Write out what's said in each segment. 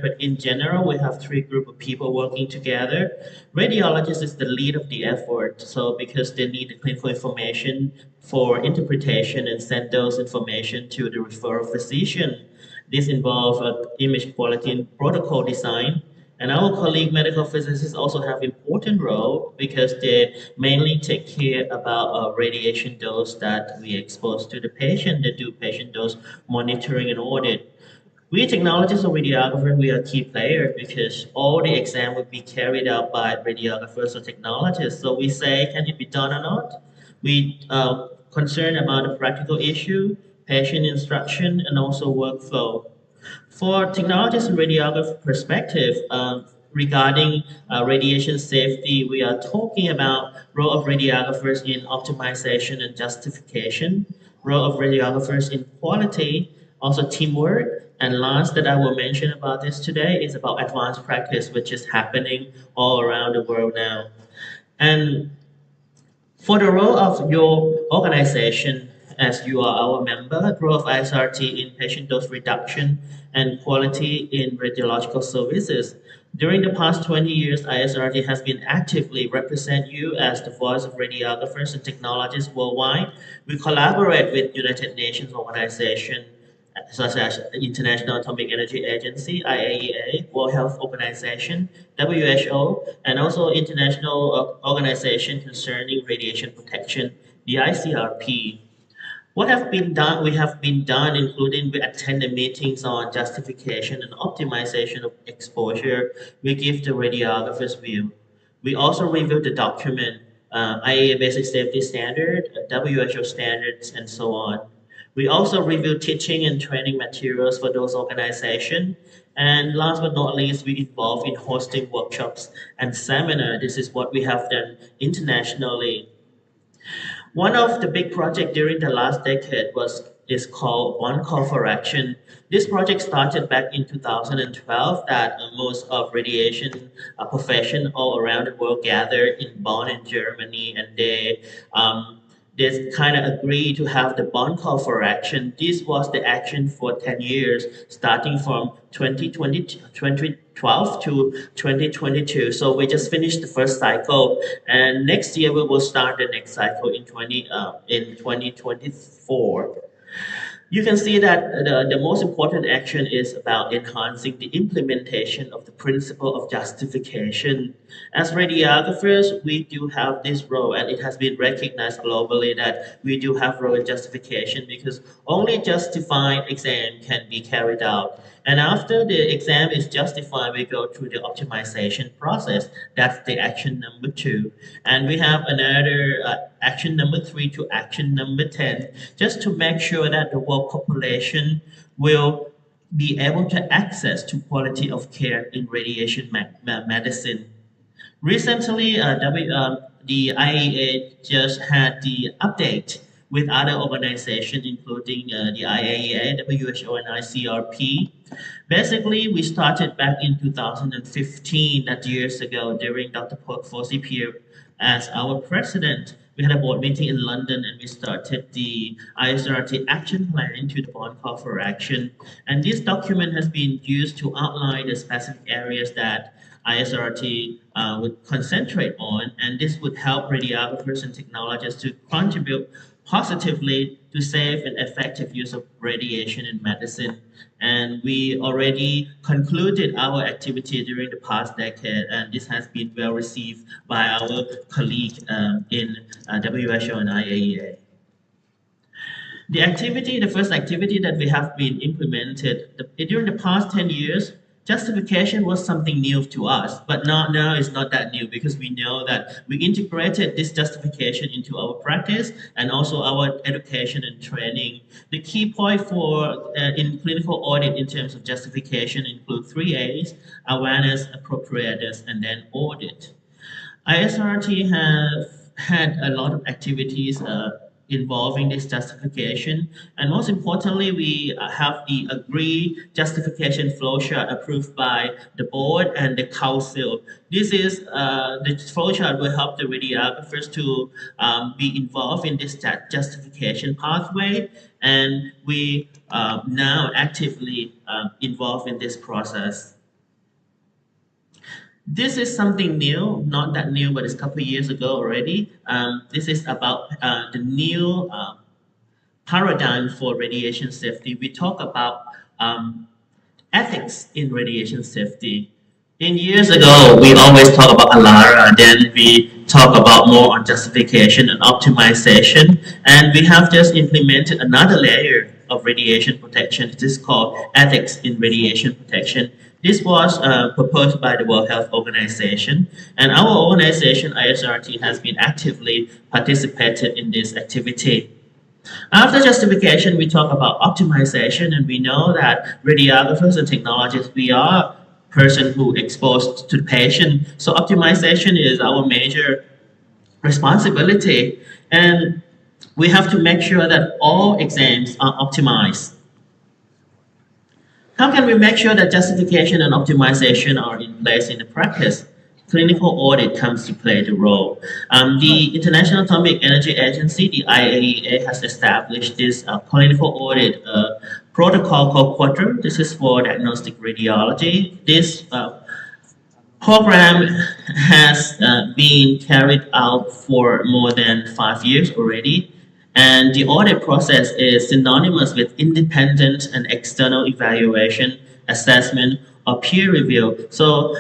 but in general, we have three group of people working together. Radiologist is the lead of the effort, so because they need the clinical information for interpretation and send those information to the referral physician. This involves image quality and protocol design. And our colleague medical physicists also have important role because they mainly take care about radiation dose that we expose to the patient. They do patient dose monitoring and audit. We technologists or radiographers, we are key players because all the exam will be carried out by radiographers or technologists. So we say, can it be done or not? We concerned about the practical issue, patient instruction, and also workflow. For technologists and radiographer perspective, regarding radiation safety, we are talking about role of radiographers in optimization and justification, role of radiographers in quality, also teamwork, and last that I will mention about this today is about advanced practice, which is happening all around the world now. And for the role of your organization, as you are our member, role of ISRT in patient dose reduction and quality in radiological services. During the past 20 years, ISRT has been actively represent you as the voice of radiographers and technologists worldwide. We collaborate with United Nations organization such as the International Atomic Energy Agency, IAEA, World Health Organization, WHO, and also international organization concerning radiation protection, the ICRP. What have been done? We have been done, including we attend the meetings on justification and optimization of exposure. We give the radiographers view. We also review the document, IAEA Basic Safety Standard, WHO standards, and so on. We also review teaching and training materials for those organizations. And last but not least, we involve in hosting workshops and seminars. This is what we have done internationally. One of the big projects during the last decade was is called One Call for Action. This project started back in 2012 that most of radiation profession all around the world gathered in Bonn in Germany and they kind of agreed to have the bond call for action. This was the action for 10 years, starting from 2012 to 2022. So we just finished the first cycle, and next year we will start the next cycle in 2024. You can see that the most important action is about enhancing the implementation of the principle of justification. As radiographers, we do have this role, and it has been recognized globally that we do have role in justification because only justified exam can be carried out. And after the exam is justified, we go through the optimization process. That's the action number two. And we have another action number three to action number 10, just to make sure that the world population will be able to access to quality of care in radiation medicine. Recently, the IAEA just had the update with other organizations, including the IAEA, WHO, and ICRP. Basically, we started back in 2015, that years ago, during Dr. Fossey period as our president. We had a board meeting in London and we started the ISRT action plan to the bond call for action. And this document has been used to outline the specific areas that ISRT would concentrate on, and this would help radiographers and technologists to contribute positively to safe and effective use of radiation in medicine. And we already concluded our activity during the past decade, and this has been well received by our colleague in WHO and IAEA. The first activity that we have been implemented during the past 10 years, justification was something new to us, but now it's not that new because we know that we integrated this justification into our practice and also our education and training. The key point for in clinical audit in terms of justification include three A's: awareness, appropriateness, and then audit. ISRT have had a lot of activities involving this justification. And most importantly, we have the agreed justification flowchart approved by the board and the council. This is the flowchart will help the radiographers to be involved in this justification pathway. And we now actively involved in this process. This is something new, not that new, but it's a couple of years ago already. This is about the new paradigm for radiation safety. We talk about um, ethics in radiation safety. In years ago, we always talk about ALARA, then we talk about more on justification and optimization, and we have just implemented another layer of radiation protection. This is called ethics in radiation protection. This was proposed by the World Health Organization, and our organization, ISRT, has been actively participated in this activity. After justification, we talk about optimization, and we know that radiographers and technologists, we are person who exposed to the patient. So optimization is our major responsibility, and we have to make sure that all exams are optimized. How can we make sure that justification and optimization are in place in the practice? Clinical audit comes to play the role. The International Atomic Energy Agency, the IAEA, has established this clinical audit protocol called Quadro. This is for diagnostic radiology. This program has been carried out for more than 5 years already, and the audit process is synonymous with independent and external evaluation, assessment, or peer review. So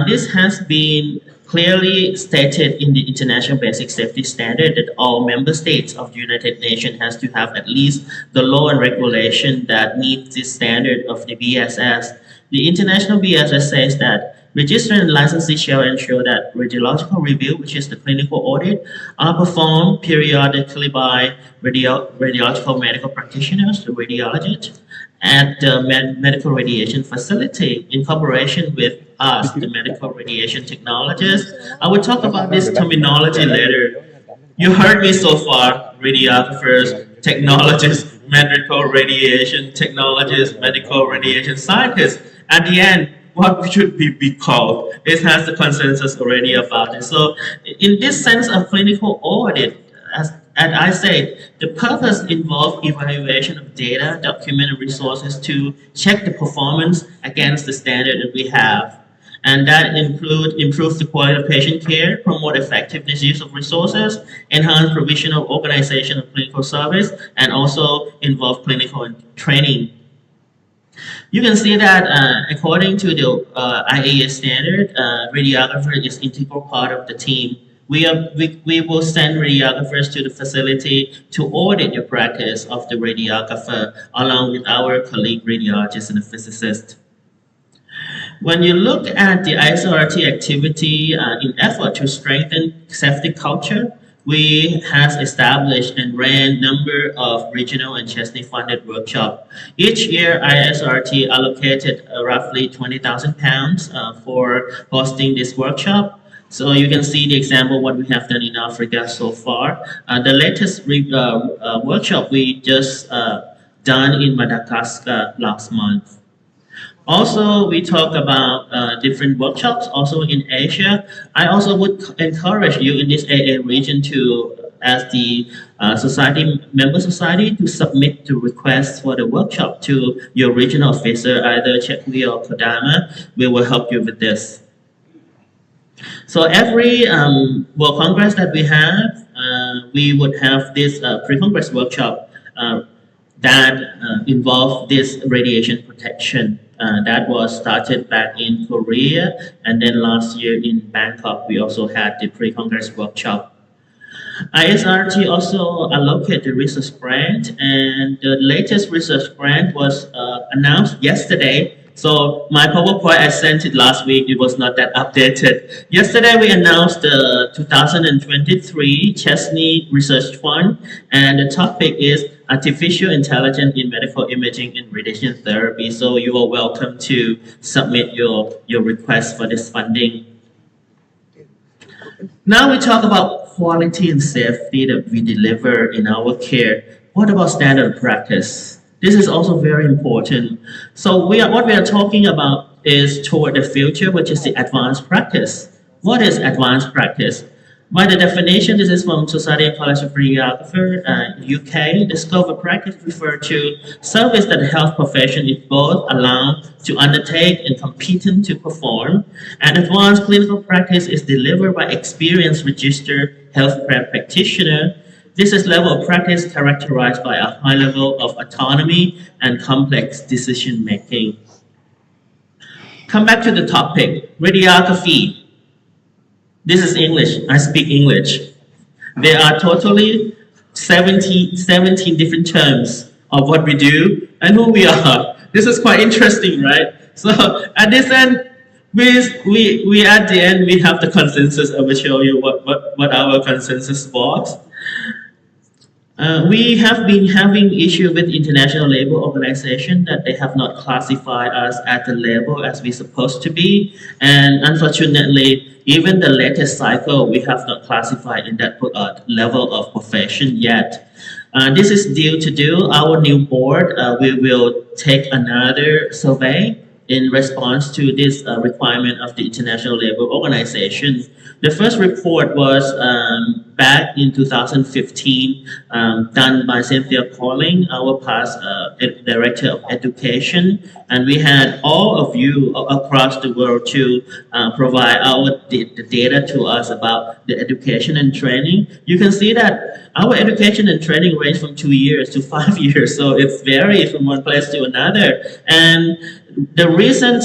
this has been clearly stated in the International Basic Safety Standard that all member states of the United Nations has to have at least the law and regulation that meet this standard of the BSS. The international BSS says that registered and licensee shall ensure that radiological review, which is the clinical audit, are performed periodically by radiological medical practitioners, the radiologists, at the medical radiation facility in cooperation with us, the medical radiation technologists. I will talk about this terminology later. You heard me so far, radiographers, technologists, medical radiation technologists, medical radiation scientists. At the end, what should be called? It has the consensus already about it. So in this sense of clinical audit, as I said, the purpose involves evaluation of data, document, and resources to check the performance against the standard that we have. And that include improve the quality of patient care, promote effectiveness use of resources, enhance provision of organization of clinical service, and also involve clinical and training. You can see that according to the IAEA standard, radiographer is integral part of the team. We will send radiographers to the facility to audit your practice of the radiographer along with our colleague radiologists and the physicist. When you look at the ISRT activity in effort to strengthen safety culture, we has established and ran number of regional and Chesney funded workshops. Each year, ISRT allocated roughly £20,000 for hosting this workshop. So you can see the example what we have done in Africa so far. The latest workshop we just done in Madagascar last month. Also, we talk about different workshops also in Asia. I also would encourage you in this AA region to, as the society member society, to submit the request for the workshop to your regional officer, either Chekwi or Kodama. We will help you with this. So every World Congress that we have, we would have this pre-Congress workshop that involve this radiation protection. That was started back in Korea, and then last year in Bangkok, we also had the pre-Congress workshop. ISRT also allocated the research grant, and the latest research grant was announced yesterday. So my PowerPoint, I sent it last week, it was not that updated. Yesterday we announced the 2023 Chesney Research Fund, and the topic is Artificial Intelligence in Medical Imaging and Radiation Therapy. So you are welcome to submit your request for this funding. Now we talk about quality and safety that we deliver in our care. What about standard practice? This is also very important. So what we are talking about is toward the future, which is the advanced practice. What is advanced practice? By the definition, this is from Society and College of Radiographer, UK. The scope of practice refers to service that the health profession is both allowed to undertake and competent to perform. And advanced clinical practice is delivered by experienced registered healthcare practitioner. This is level of practice characterized by a high level of autonomy and complex decision making. Come back to the topic, radiography. This is English. I speak English. There are totally 17 different terms of what we do and who we are. This is quite interesting, right? So at this end, we at the end, we have the consensus. I will show you what our consensus was. We have been having issue with International Labour Organization that they have not classified us at the level as we supposed to be, and unfortunately, even the latest cycle we have not classified in that level of profession yet. This is due to do our new board. We will take another survey in response to this requirement of the International Labour Organization. The first report was back in 2015, done by Cynthia Calling, our past Director of Education, and we had all of you across the world to provide the data to us about the education and training. You can see that our education and training range from 2 years to 5 years, so it's varies from one place to another. And the recent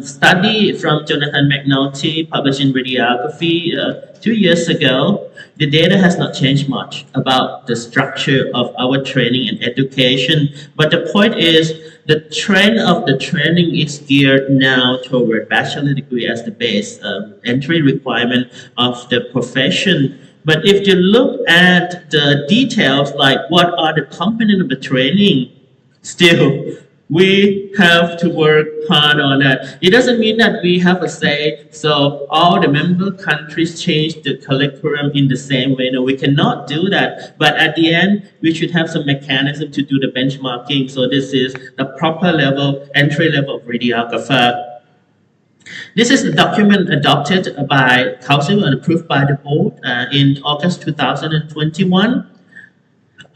study from Jonathan McNulty published in Radiography 2 years ago, the data has not changed much about the structure of our training and education. But the point is, the trend of the training is geared now toward bachelor degree as the base entry requirement of the profession. But if you look at the details, like what are the components of the training, still we have to work hard on that. It doesn't mean that we have a say, so all the member countries change the curriculum in the same way. No, we cannot do that. But at the end, we should have some mechanism to do the benchmarking. So this is the proper level, entry level of radiographer. This is the document adopted by Council and approved by the board in August 2021.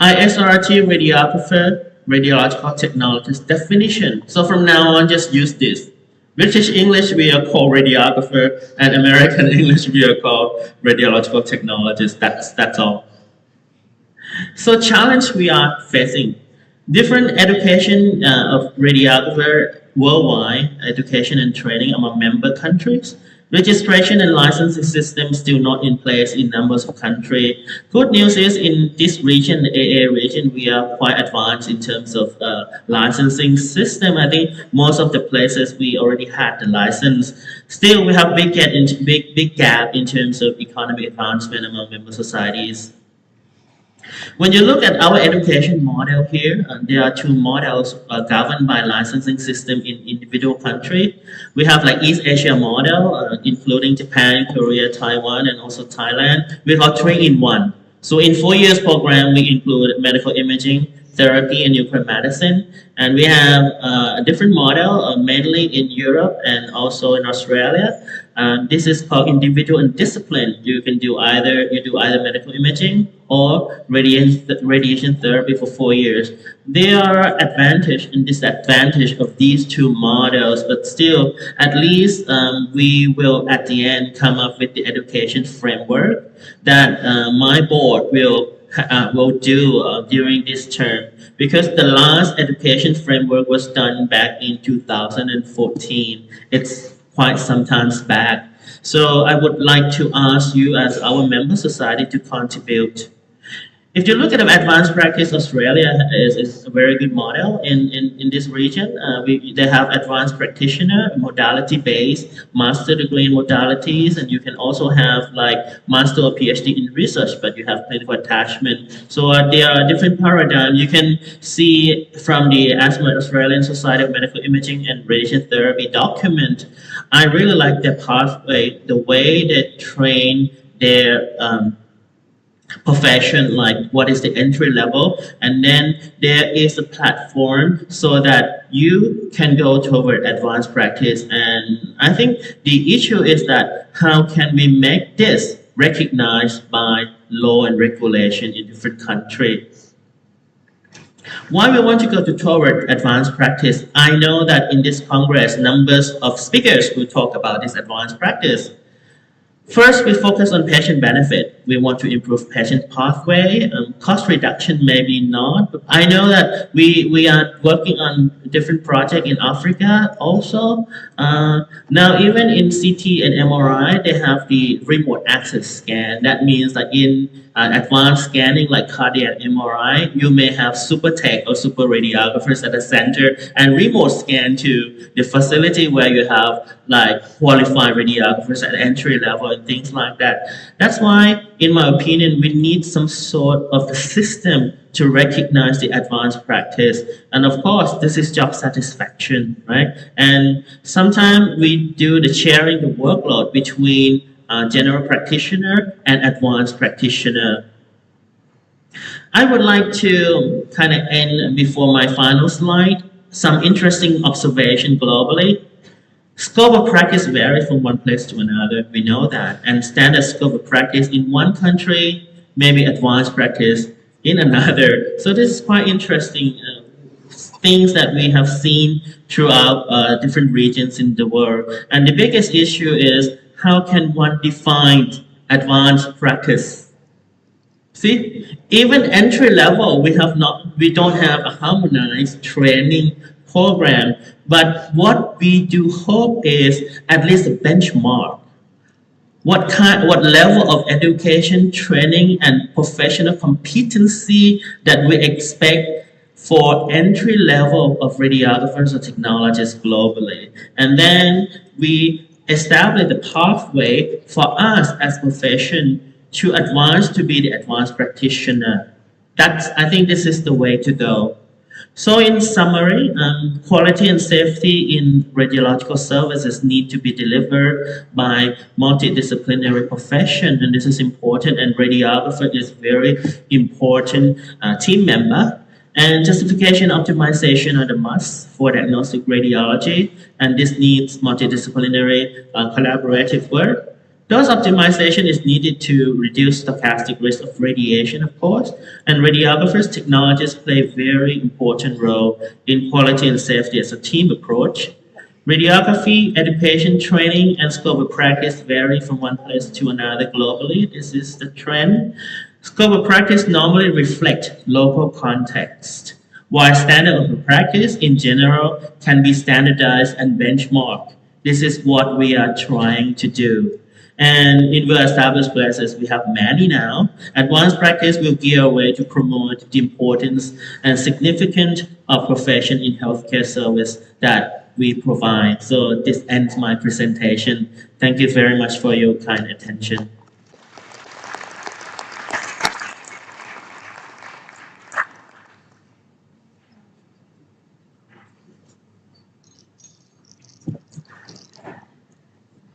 Aacrt radiographer, radiological technologist definition. So from now on, just use this. British English, we are called radiographer, and American English, we are called radiological technologist. That's all. So challenge we are facing. Different education of radiographer worldwide, education and training among member countries. Registration and licensing systems still not in place in numbers of countries. Good news is in this region, the AA region, we are quite advanced in terms of licensing system. I think most of the places we already had the license. Still, we have big gap in terms of economic advancement among member societies. When you look at our education model here, there are two models governed by licensing system in individual country. We have like East Asia model, including Japan, Korea, Taiwan, and also Thailand. We have 3-in-1. So in 4 years program, we include medical imaging, therapy, and nuclear medicine. And we have a different model, mainly in Europe and also in Australia. This is called individual and discipline. You do either medical imaging or radiation therapy for 4 years. There are advantage and disadvantage of these two models, but still, at least we will at the end come up with the education framework that my board will do during this term, because the last education framework was done back in 2014. It's quite some time back. So I would like to ask you as our member society to contribute. If you look at the advanced practice, Australia is a very good model in this region. They have advanced practitioner, modality-based, master degree in modalities, and you can also have like master or PhD in research, but you have clinical attachment. So there are different paradigms. You can see from the ASMA, Australian Society of Medical Imaging and Radiation Therapy document. I really like their pathway, the way they train their profession, like what is the entry level, and then there is a platform so that you can go toward advanced practice. And I think the issue is that how can we make this recognized by law and regulation in different countries. Why we want to go toward advanced practice? I know that in this Congress, numbers of speakers will talk about this advanced practice. First, we focus on patient benefit. We want to improve patient pathway. Cost reduction, maybe not. But I know that we are working on different projects in Africa also. Now, even in CT and MRI, they have the remote access scan. That means that in advanced scanning like cardiac MRI, you may have super tech or super radiographers at the center and remote scan to the facility where you have like qualified radiographers at entry level and things like that. That's why, in my opinion, we need some sort of a system to recognize the advanced practice. And of course, this is job satisfaction, right? And sometimes we do the sharing the workload between general practitioner and advanced practitioner. I would like to kind of end before my final slide, some interesting observation globally. Scope of practice varies from one place to another, we know that. And standard scope of practice in one country may be advanced practice in another. So this is quite interesting things that we have seen throughout different regions in the world. And the biggest issue is how can one define advanced practice? See, even entry level, we don't have a harmonized training program. But what we do hope is at least a benchmark. What level of education, training, and professional competency that we expect for entry level of radiographers or technologists globally. And then we establish the pathway for us as profession to advance to be the advanced practitioner. I think this is the way to go. So in summary, quality and safety in radiological services need to be delivered by multidisciplinary profession, and this is important, and radiographer is very important team member. And justification optimization are the must for diagnostic radiology, and this needs multidisciplinary collaborative work. Dose optimization is needed to reduce stochastic risk of radiation, of course, and radiographers, technologists play a very important role in quality and safety as a team approach. Radiography, education, training, and scope of practice vary from one place to another globally. This is the trend. Scope of practice normally reflect local context, while standard of practice in general can be standardized and benchmarked. This is what we are trying to do. And in well-established places, we have many now. Advanced practice will gear away to promote the importance and significance of profession in healthcare service that we provide. So this ends my presentation. Thank you very much for your kind attention.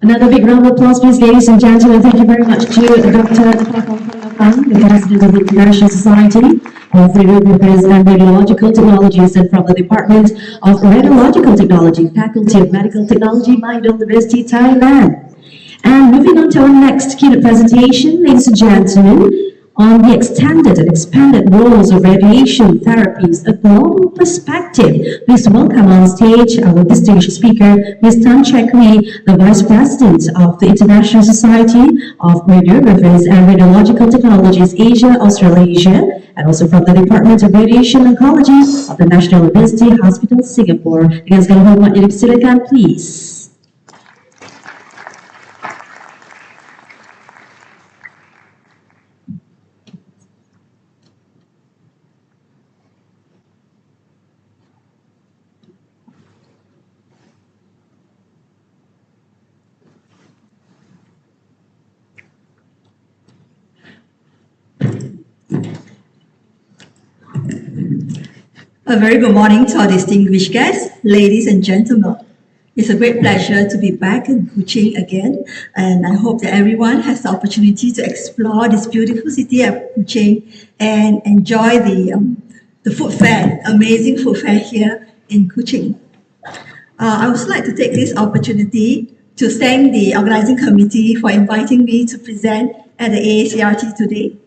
Another big round of applause, please, ladies and gentlemen. Thank you very much to Dr. the President of the International Society of Radiographers and Radiological Technologies, and from the Department of Radiological Technology, Faculty of Medical Technology, Mindong University, Thailand. And moving on to our next keynote presentation, ladies and gentlemen, on the extended and expanded roles of radiation therapies, a global perspective. Please welcome on stage our distinguished speaker, Ms. Tan Chek Lee, the Vice President of the International Society of Radiographers and Radiological Technologies, Asia, Australasia, and also from the Department of Radiation Oncology of the National University Hospital, Singapore. Dengan segala hormat yang dipersilakan, please. A very good morning to our distinguished guests, ladies and gentlemen. It's a great pleasure to be back in Kuching again, and I hope that everyone has the opportunity to explore this beautiful city of Kuching and enjoy the food fair, amazing food fair here in Kuching. I would like to take this opportunity to thank the organizing committee for inviting me to present at the Aacrt today.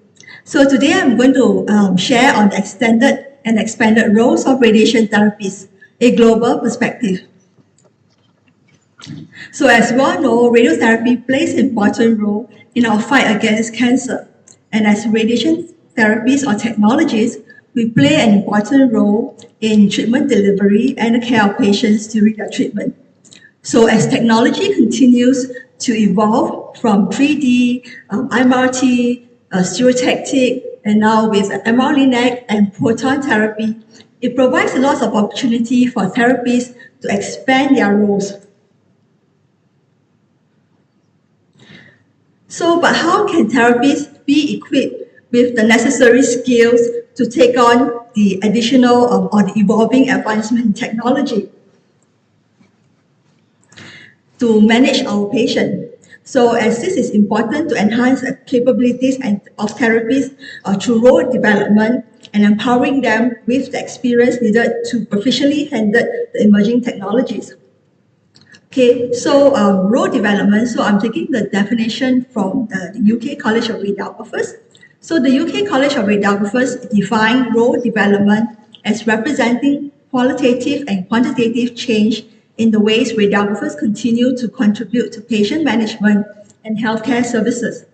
So today I'm going to share on the extended and expanded roles of radiation therapies, a global perspective. So as we all know, radiotherapy plays an important role in our fight against cancer. And as radiation therapies or technologies, we play an important role in treatment delivery and the care of patients during their treatment. So as technology continues to evolve from 3D, MRT, stereotactic, and now with MR-Linac and proton therapy, it provides a lot of opportunity for therapies to expand their roles. So, but how can therapists be equipped with the necessary skills to take on the additional or the evolving advancement in technology to manage our patient? So, as this is important to enhance the capabilities of therapists through role development and empowering them with the experience needed to proficiently handle the emerging technologies. Okay, so role development, so I'm taking the definition from the UK College of Radiographers. So the UK College of Radiographers define role development as representing qualitative and quantitative change in the ways radiographers continue to contribute to patient management and healthcare services.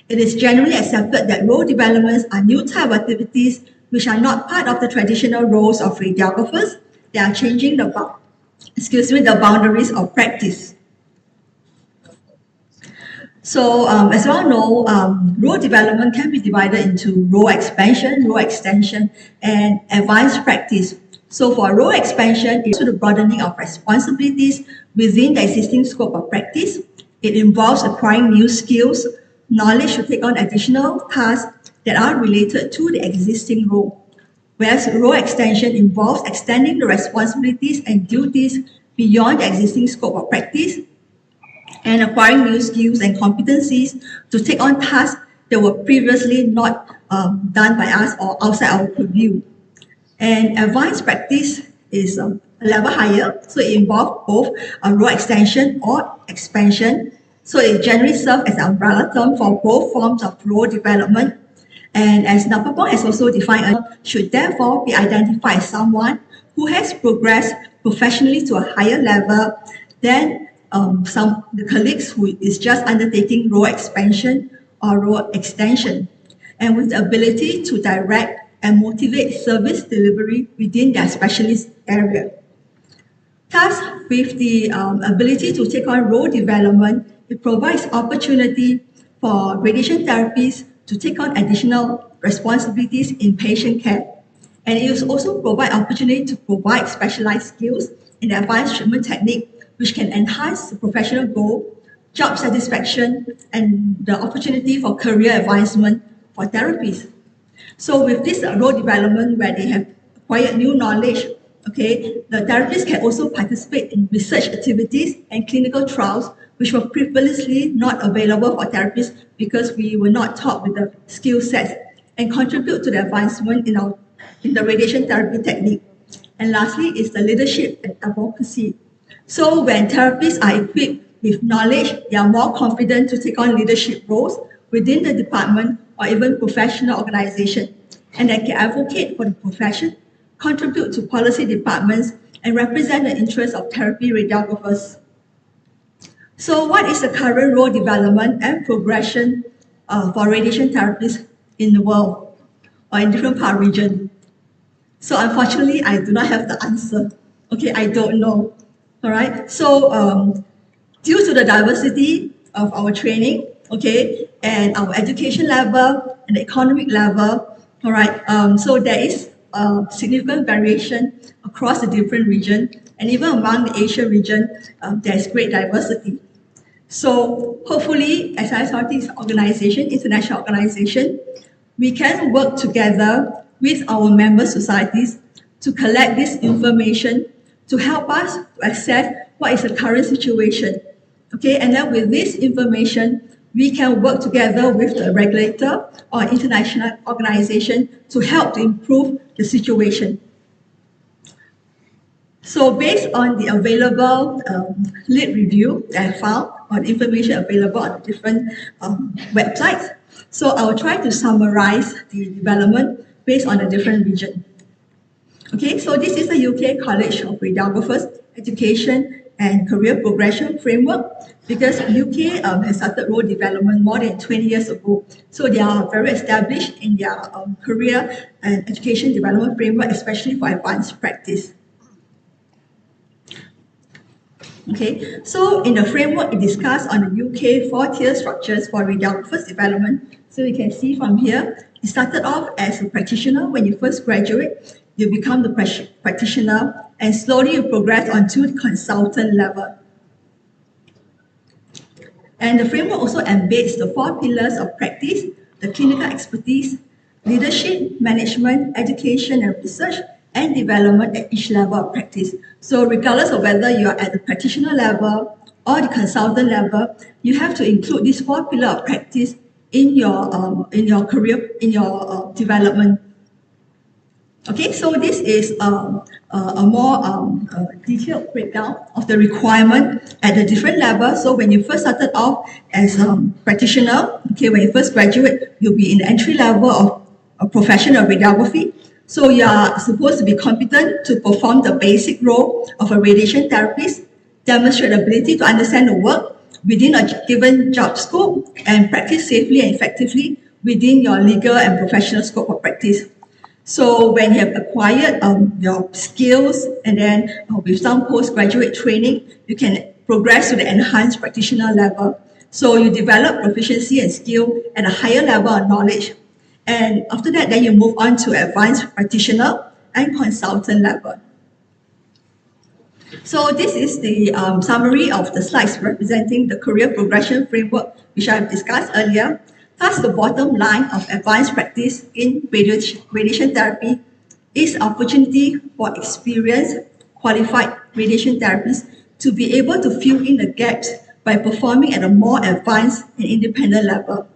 It is generally accepted that role developments are new type of activities which are not part of the traditional roles of radiographers. They are changing the boundaries of practice. So as we all know, role development can be divided into role expansion, role extension, and advanced practice. So for role expansion, it's the broadening of responsibilities within the existing scope of practice. It involves acquiring new skills, knowledge to take on additional tasks that are related to the existing role. Whereas role extension involves extending the responsibilities and duties beyond the existing scope of practice and acquiring new skills and competencies to take on tasks that were previously not done by us or outside our purview. And advanced practice is a level higher, so it involves both a role extension or expansion. So it generally serves as an umbrella term for both forms of role development. And as Napapong has also defined, should therefore be identified as someone who has progressed professionally to a higher level than the colleagues who is just undertaking role expansion or role extension, and with the ability to direct and motivate service delivery within their specialist area. Thus, with the ability to take on role development, it provides opportunity for radiation therapies to take on additional responsibilities in patient care. And it also provide opportunity to provide specialized skills in advanced treatment technique, which can enhance the professional goal, job satisfaction, and the opportunity for career advancement for therapies. So with this role development where they have acquired new knowledge, okay, the therapists can also participate in research activities and clinical trials which were previously not available for therapists because we were not taught with the skill sets, and contribute to the advancement in the radiation therapy technique. And lastly is the leadership and advocacy. So when therapists are equipped with knowledge, they are more confident to take on leadership roles within the department or even professional organization, and they can advocate for the profession, contribute to policy departments, and represent the interests of therapy radiographers. So what is the current role development and progression for radiation therapists in the world or in different part region? So unfortunately, I do not have the answer. Okay, I don't know. All right. So due to the diversity of our training, okay, and our education level and the economic level, all right. So there is significant variation across the different region, and even among the Asian region, there is great diversity. So hopefully, as SRT's organization, international organization, we can work together with our member societies to collect this information to help us to assess what is the current situation. Okay, and then with this information, we can work together with the regulator or international organization to help to improve the situation. So based on the available lead review that I found, or the information available on different websites, So I will try to summarize the development based on the different region. Okay, so this is the UK College of Radiographers Education and Career Progression Framework, because UK has started role development more than 20 years ago. So they are very established in their career and education development framework, especially for advanced practice. Okay, so in the framework, it discussed on the UK four-tier structures for radiographers development. So you can see from here, it started off as a practitioner. When you first graduate, you become the practitioner, and slowly you progress onto the consultant level. And the framework also embeds the four pillars of practice: the clinical expertise, leadership, management, education and research, and development at each level of practice. So regardless of whether you are at the practitioner level or the consultant level, you have to include these four pillars of practice in your career, in your development. Okay, so this is a more detailed breakdown of the requirement at the different levels. So when you first started off as a practitioner, okay, when you first graduate, you'll be in the entry level of a profession of radiography. So you are supposed to be competent to perform the basic role of a radiation therapist, demonstrate ability to understand the work within a given job scope, and practice safely and effectively within your legal and professional scope of practice. So when you have acquired your skills, and then with some postgraduate training, you can progress to the enhanced practitioner level. So you develop proficiency and skill at a higher level of knowledge. And after that, then you move on to advanced practitioner and consultant level. So this is the summary of the slides representing the career progression framework, which I've discussed earlier. Thus, the bottom line of advanced practice in radiation therapy is opportunity for experienced, qualified radiation therapists to be able to fill in the gaps by performing at a more advanced and independent level.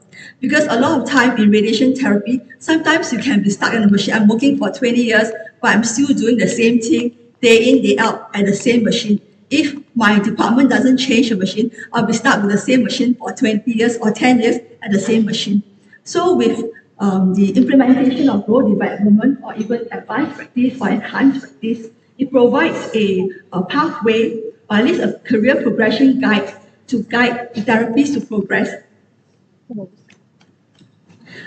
Because a lot of time in radiation therapy, sometimes you can be stuck in a machine. I'm working for 20 years, but I'm still doing the same thing day in, day out at the same machine. If my department doesn't change the machine, I'll be stuck with the same machine for 20 years or 10 years at the same machine. So with the implementation of role development or even advanced practice or enhanced practice, it provides a pathway or at least a career progression guide to guide therapists to progress.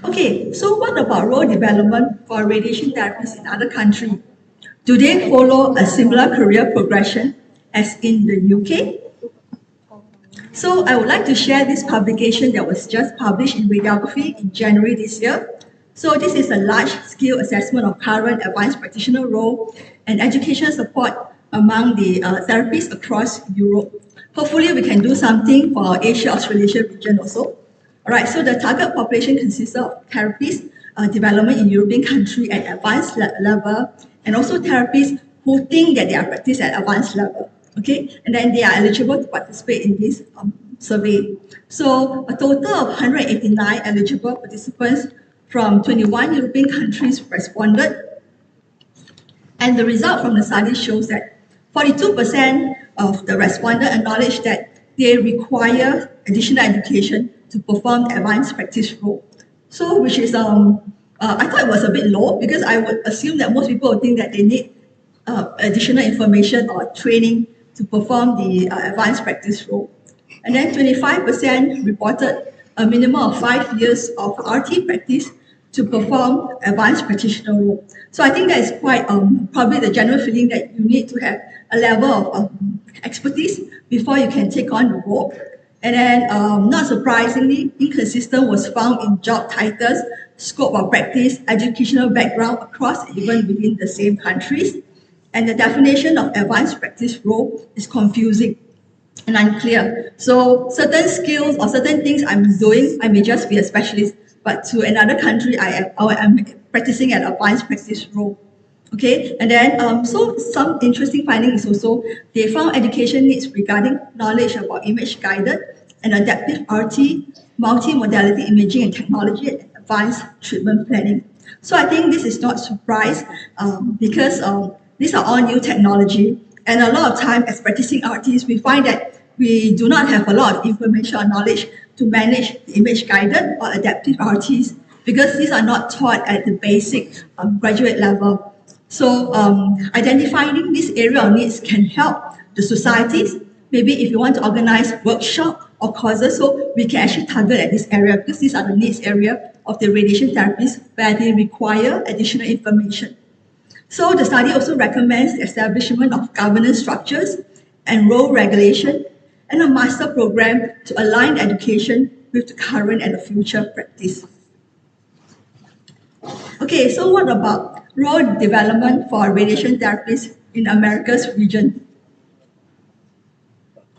Okay, so what about role development for radiation therapists in other countries? Do they follow a similar career progression as in the UK? So I would like to share this publication that was just published in Radiography in January this year. So this is a large-scale assessment of current advanced practitioner role and education support among the therapists across Europe. Hopefully we can do something for our Asia-Australasia region also. All right, so the target population consists of therapists development in European country at advanced level, and also therapists who think that they are practiced at advanced level. Okay, and then they are eligible to participate in this survey. So a total of 189 eligible participants from 21 European countries responded. And the result from the study shows that 42% of the respondents acknowledge that they require additional education to perform advanced practice role. So which is, I thought it was a bit low, because I would assume that most people would think that they need additional information or training to perform the advanced practice role. And then 25% reported a minimum of 5 years of RT practice to perform advanced practitioner role. So I think that is quite probably the general feeling that you need to have a level of expertise before you can take on the role. And then, not surprisingly, inconsistent was found in job titles, scope of practice, educational background across even within the same countries. And the definition of advanced practice role is confusing and unclear. So certain skills or certain things I'm doing, I may just be a specialist, but to another country, I am practicing an advanced practice role. Okay, and then so some interesting findings is also they found education needs regarding knowledge about image guided and adaptive RT, multi-modality imaging and technology, and advanced treatment planning. So I think this is not a surprise because these are all new technology, and a lot of time as practicing RTs, we find that we do not have a lot of information or knowledge to manage the image-guided or adaptive RTs because these are not taught at the basic graduate level. So identifying this area of needs can help the societies. Maybe if you want to organize workshop or courses, so we can actually target at this area because these are the needs area of the radiation therapies where they require additional information. So the study also recommends the establishment of governance structures and role regulation and a master program to align education with the current and the future practice. Okay, so what about role development for radiation therapists in America's region?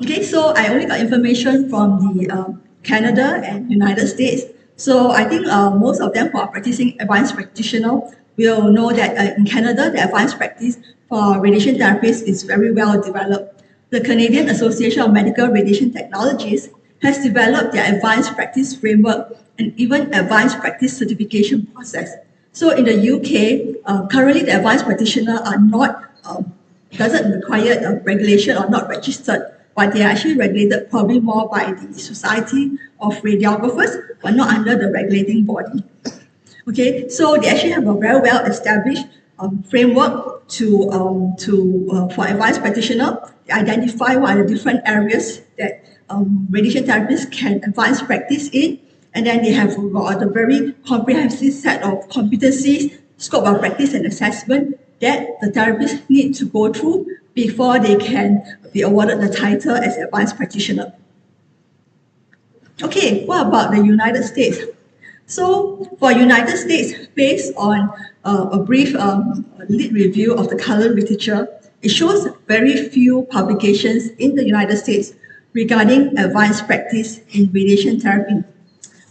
Okay, so I only got information from the Canada and United States. So I think most of them who are practicing advanced practitioner will know that in Canada, the advanced practice for radiation therapists is very well developed. The Canadian Association of Medical Radiation Technologists has developed their advanced practice framework and even advanced practice certification process. So in the UK, currently the advanced practitioner are not, doesn't require a regulation or not registered, but they are actually regulated probably more by the Society of Radiographers, but not under the regulating body. Okay, so they actually have a very well established framework for advanced practitioner. They identify what are the different areas that radiation therapists can advance practice in, and then they have got a very comprehensive set of competencies, scope of practice and assessment that the therapists need to go through before they can be awarded the title as advanced practitioner. Okay, what about the United States? So for United States, based on a brief lead review of the current literature, it shows very few publications in the United States regarding advanced practice in radiation therapy.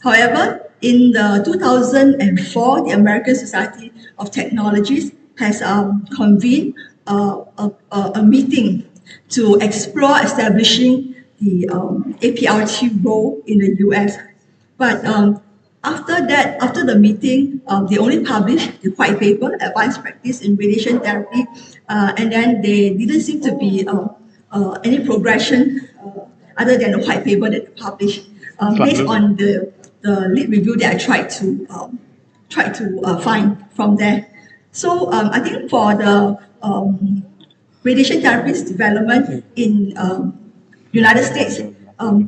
However, in the 2004, the American Society of Technologists has convened a meeting to explore establishing the APRT role in the US. But after that, after the meeting, they only published the white paper, Advanced Practice in Radiation Therapy, and then there didn't seem to be any progression other than the white paper that they published. Based on the lead review that I tried to find from there. So I think for the radiation therapies development in United States,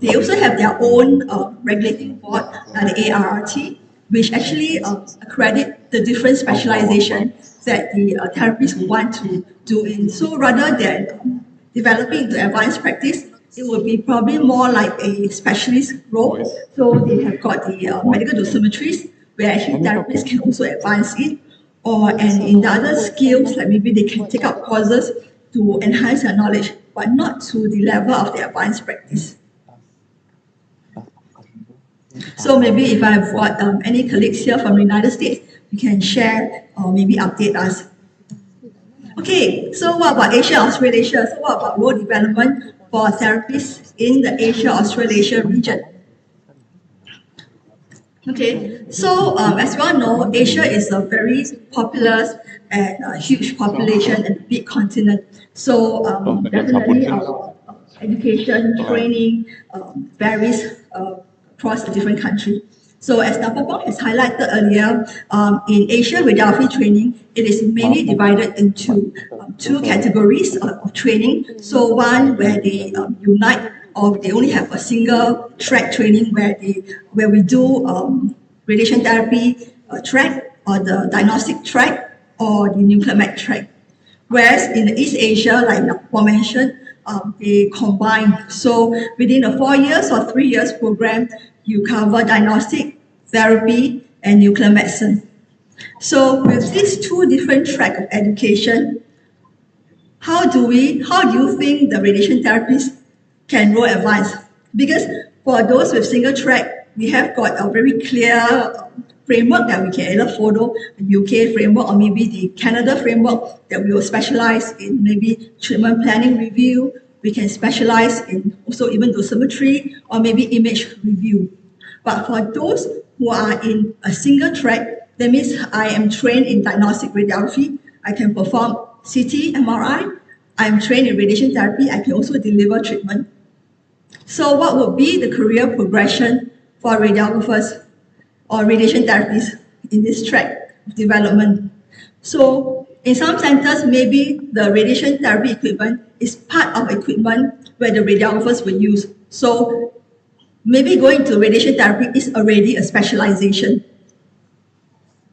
they also have their own regulating board, the Aacrt, which actually accredit the different specialization that the therapists want to do in. So rather than developing the advanced practice, it would be probably more like a specialist role. So they have got the medical dosimetries, where actually therapists can also advance it, and in the other skills, like maybe they can take up courses to enhance their knowledge, but not to the level of the advanced practice. So maybe if I've got any colleagues here from the United States, you can share or maybe update us. Okay, so what about Asia, Australasia? So what about role development for therapists in the Asia, Australasia region? Okay, so as we all know, Asia is a very populous and huge population and big continent. So definitely our education, training varies across the different countries. So as Dr. Bong has highlighted earlier, in Asia radiography training, it is mainly divided into two categories of training. So one where they unite or they only have a single track training where we do radiation therapy track or the diagnostic track or the nuclear med track. Whereas in the East Asia, like Paul mentioned, they combine. So within a 4 years or 3 years program, you cover diagnostic, therapy, and nuclear medicine. So with these two different tracks of education, how do you think the radiation therapists can roll advance? Because for those with single track, we have got a very clear framework that we can either follow, the UK framework or maybe the Canada framework that we will specialize in maybe treatment planning review. We can specialize in also even dosimetry or maybe image review. But for those who are in a single track, that means I am trained in diagnostic radiography. I can perform CT, MRI. I am trained in radiation therapy. I can also deliver treatment. So what would be the career progression for radiographers or radiation therapists in this track of development? So in some centers, maybe the radiation therapy equipment is part of equipment where the radiographers will use. So maybe going to radiation therapy is already a specialization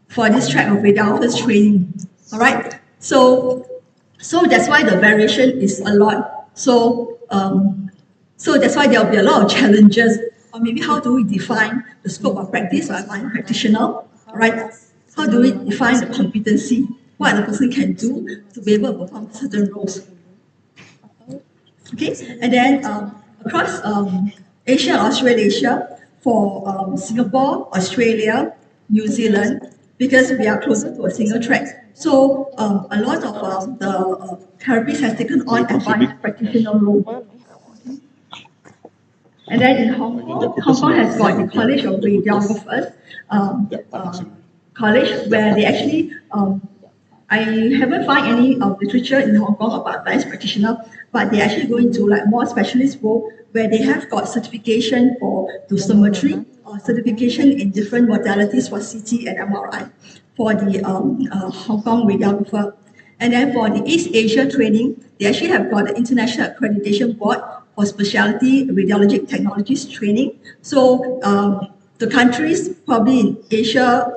for this track of radiographers training. All right. So that's why the variation is a lot. So that's why there will be a lot of challenges. Or maybe how do we define the scope of practice or advanced practitioner? All right. How do we define the competency? What the person can do to be able to perform certain roles? Okay. And then across Asia, Australasia, for Singapore, Australia, New Zealand, because we are closer to a single track. So a lot of the therapists has taken on advanced practitioner role. And then in Hong Kong has got the College of Radiographers, college where they actually, I haven't found any literature in Hong Kong about advanced practitioner, but they actually go into like more specialist role where they have got certification for dosimetry or certification in different modalities for CT and MRI for the Hong Kong radiographer. And then for the East Asia training, they actually have got the International Accreditation Board for Specialty Radiologic Technologies training. So the countries probably in Asia,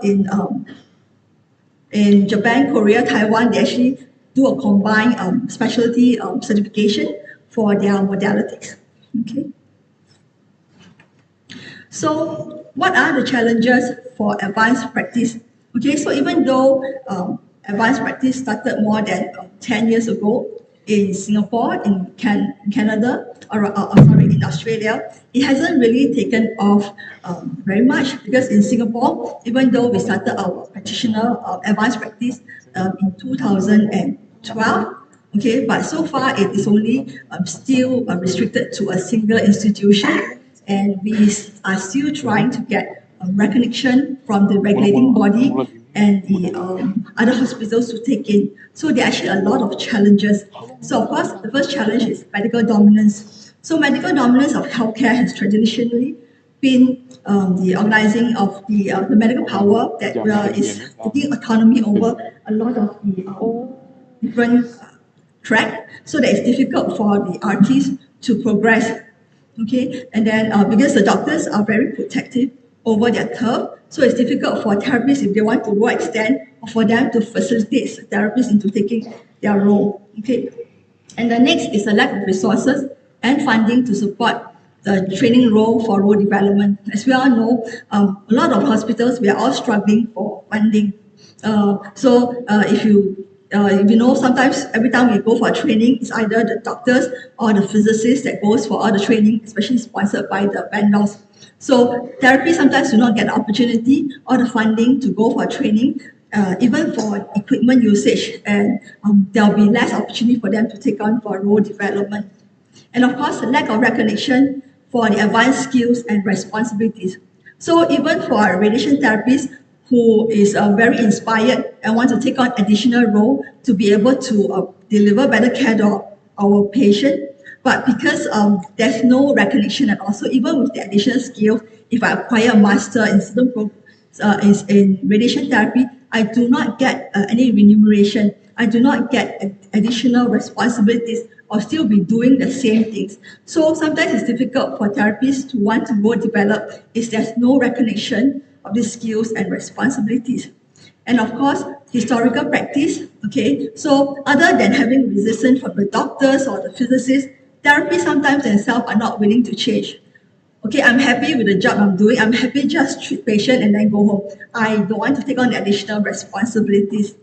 in Japan, Korea, Taiwan, they actually do a combined specialty certification for their modalities. Okay. So what are the challenges for advanced practice? Okay, so even though advanced practice started more than 10 years ago in Singapore, in Canada, or sorry, in Australia, it hasn't really taken off very much because in Singapore, even though we started our practitioner advanced practice in 2012, okay, but so far it is only still restricted to a single institution, and we are still trying to get recognition from the regulating body and the other hospitals to take in. So there are actually a lot of challenges. So of course, the first challenge is medical dominance. So medical dominance of healthcare has traditionally been the organizing of the medical power that is taking autonomy over a lot of the different track, so that it's difficult for the artists to progress. Okay, and then because the doctors are very protective over their turf, so it's difficult for therapists if they want to go extend or for them to facilitate therapists into taking their role. Okay, and the next is the lack of resources and funding to support the training role for role development. As we all know, a lot of hospitals, we are all struggling for funding. If you know, sometimes every time we go for training, it's either the doctors or the physicists that goes for all the training, especially sponsored by the vendors. So therapy sometimes do not get the opportunity or the funding to go for training, even for equipment usage, and there'll be less opportunity for them to take on for role development. And of course, the lack of recognition for the advanced skills and responsibilities. So even for radiation therapists who is very inspired and want to take on additional role to be able to deliver better care to our patient, but because there's no recognition at all, so even with the additional skills, if I acquire a master in certain in radiation therapy, I do not get any remuneration. I do not get additional responsibilities or still be doing the same things. So sometimes it's difficult for therapists to want to go develop if there's no recognition of these skills and responsibilities. And of course, historical practice, okay? So other than having resistance from the doctors or the physicists, therapists sometimes themselves are not willing to change. Okay, I'm happy with the job I'm doing. I'm happy just treat patient and then go home. I don't want to take on the additional responsibilities.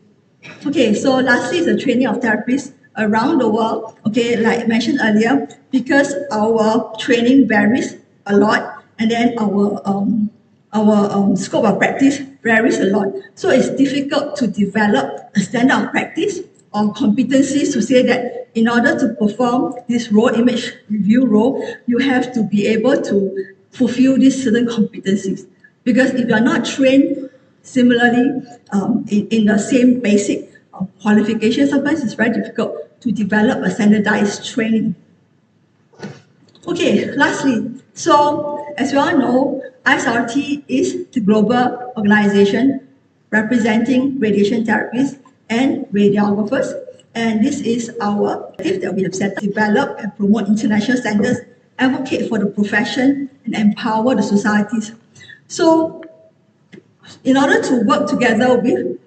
Okay, so lastly is the training of therapists around the world. Okay, like I mentioned earlier, because our training varies a lot, and then our scope of practice varies a lot. So it's difficult to develop a standard of practice or competencies to say that in order to perform this role image review role, you have to be able to fulfill these certain competencies. Because if you are not trained similarly in the same basic qualification, sometimes it's very difficult to develop a standardized training. Okay, lastly, so as we all know, ISRT is the global organization representing radiation therapists and radiographers. And this is our objective that we have set up, develop and promote international standards, advocate for the profession, and empower the societies. So in order to work together with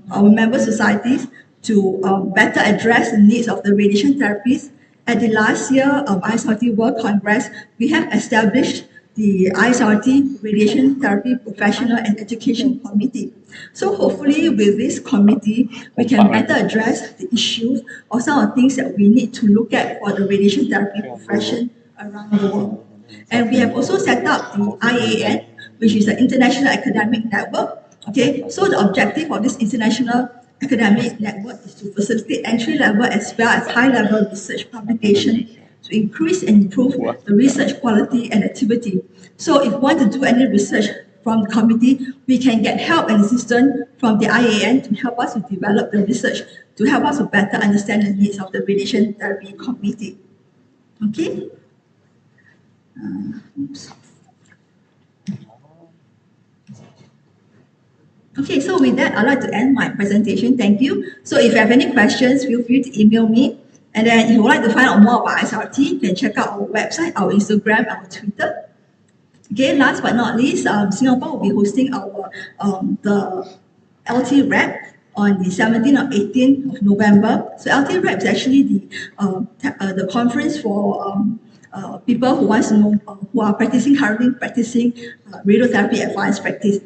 our member societies to better address the needs of the radiation therapies, at the last year ISRT World Congress, we have established the ISRT Radiation Therapy Professional and Education Committee. So hopefully with this committee, we can better address the issues or some of the things that we need to look at for the radiation therapy profession around the world. And we have also set up the IAN, which is the International Academic Network. Okay, so the objective of this international academic network is to facilitate entry-level as well as high-level research publication to increase and improve the research quality and activity. So if we want to do any research from the committee, we can get help and assistance from the IAN to help us to develop the research, to help us to better understand the needs of the radiation therapy committee. Okay. Oops. Okay, so with that, I'd like to end my presentation. Thank you. So if you have any questions, feel free to email me. And then if you would like to find out more about ISRT, you can check out our website, our Instagram, our Twitter. Okay, last but not least, Singapore will be hosting our the LT Rep on the 17th or 18th of November. So LT Rep is actually the conference for people who want to know, who are currently practicing radiotherapy advanced practice.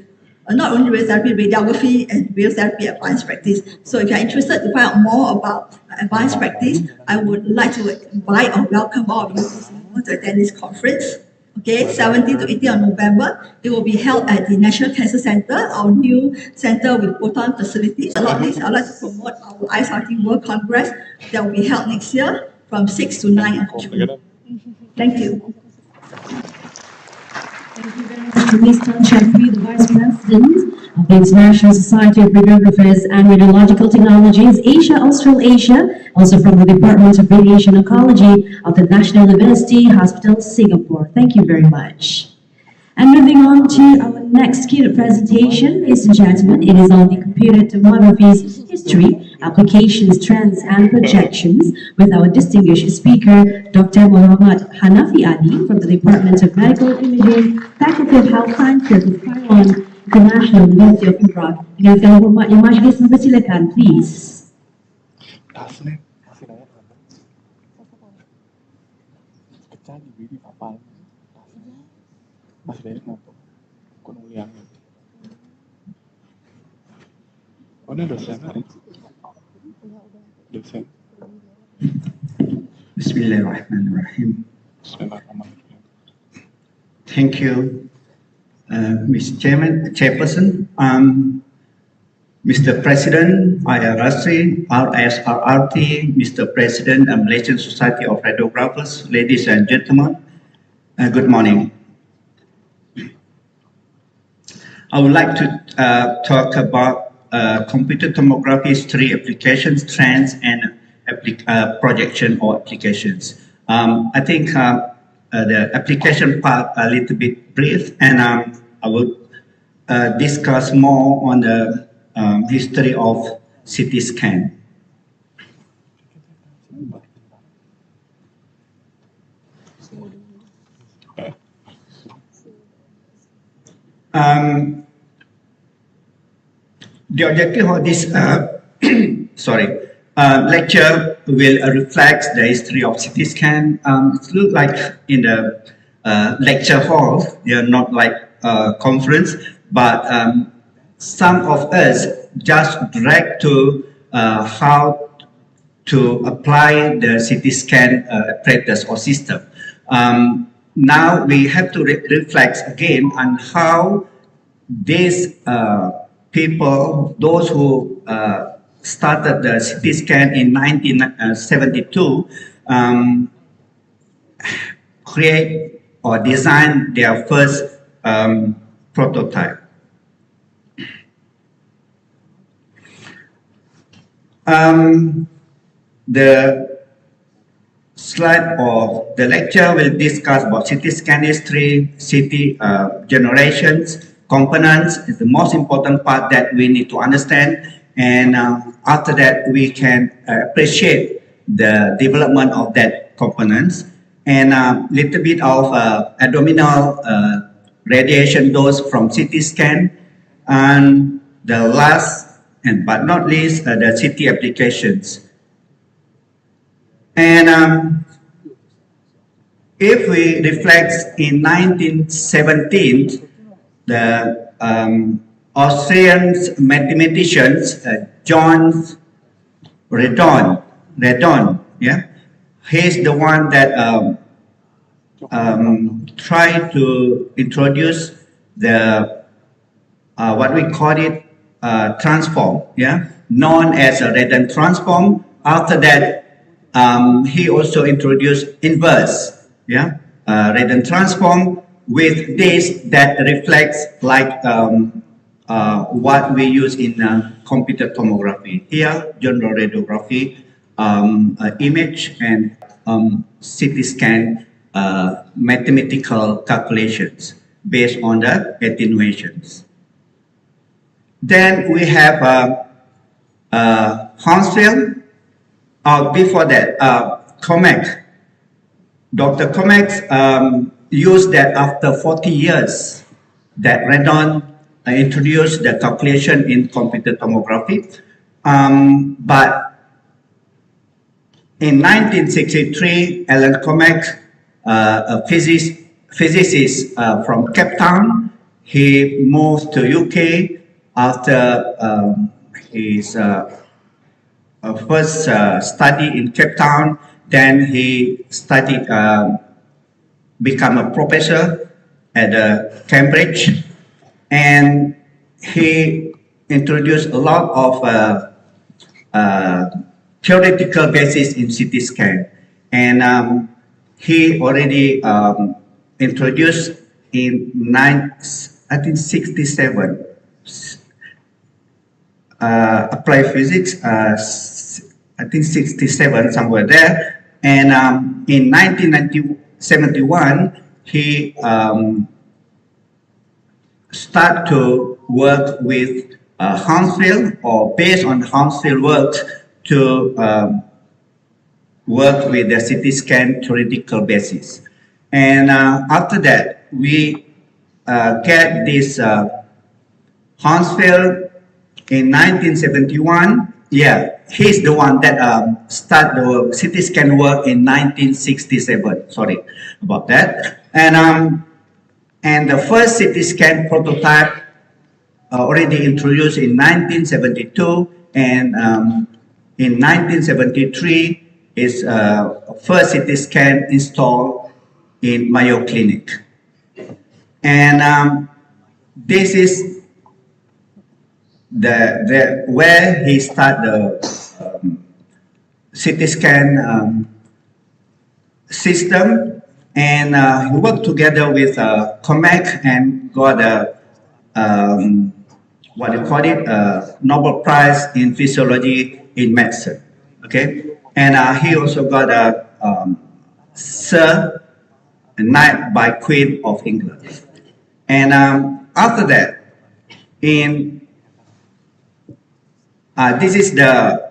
Not only radiotherapy, radiography and radiotherapy advanced practice. So if you're interested to find out more about advanced practice, I would like to invite or welcome all of you to attend this conference. Okay, 17th to 18th of November. It will be held at the National Cancer Center, our new center with proton facilities. A lot of this, I'd like to promote our ISRT World Congress that will be held next year from 6 to 9 of June. Thank you. Thank you very much to Ms. Tan Shafri, the Vice President of the International Society of Radiographers and Radiological Technologies, Asia Australasia, also from the Department of Radiation Oncology of the National University Hospital, Singapore. Thank you very much. And moving on to our next keynote presentation, ladies and gentlemen, it is on the computed tomography's history, applications, trends, and projections with our distinguished speaker, Dr. Muhammad Hanafi Ali from the Department of Medical Imaging, Faculty of Health Sciences of Taiwan, International University of Iraq. Dengan segala hormat yang majlis mempersilakan, please. Masih banyak ngantuk. Kok nuliang gitu. Oh, ini dosen hari. Dosen. Bismillahirrahmanirrahim. Bismillahirrahmanirrahim. Thank you, Mr. Chairperson, Mr. President, IRSC, RSRRT, Mr. President, Malaysian Society of Radiographers, ladies and gentlemen, good morning. I would like to talk about computer tomography's three applications, trends, and projection or applications. I think the application part a little bit brief, and I will discuss more on the history of CT scan. The objective of this lecture will reflect the history of CT scan. It looks like in the lecture hall, they are not like a conference, but some of us just direct to how to apply the CT scan apparatus or system. Now we have to reflect again on how these people, those who started the CT scan in 1972, create or design their first prototype. The slide of the lecture will discuss about CT scan history, CT generations, components is the most important part that we need to understand. And after that, we can appreciate the development of that components and a little bit of abdominal radiation dose from CT scan. And the last and but not least, the CT applications. And if we reflect in 1917, the Austrian mathematicians John Redon, yeah, he's the one that tried to introduce the what we call it transform, yeah, known as a Redon transform. After that, he also introduced inverse, yeah, Redon transform with this that reflects like what we use in computer tomography. Here, general radiography, image and CT scan mathematical calculations based on the attenuations. Then we have Hansfield. Before that, Comac. Dr. Comac used that after 40 years that Redon introduced the calculation in computer tomography. But in 1963, Alan Comac, a physicist from Cape Town, he moved to UK after his first study in Cape Town. Then he studied, become a professor at Cambridge, and he introduced a lot of theoretical basis in CT scan. And he already introduced in 1967 applied physics, I think 67, somewhere there. And in 1971, he started to work with Hansfield, or based on Hansfield work, to work with the CT scan theoretical basis. And after that, we get this Hansfield in 1971. Yeah, he's the one that started the CT scan work in 1967. Sorry about that. And the first CT scan prototype already introduced in 1972, and in 1973 is first CT scan installed in Mayo Clinic. And this is the where he started the CT scan system, and he worked together with Comac and got a what do you call it, Nobel Prize in Physiology in Medicine. Okay, and he also got a Sir Knight by Queen of England. And after that, in this is the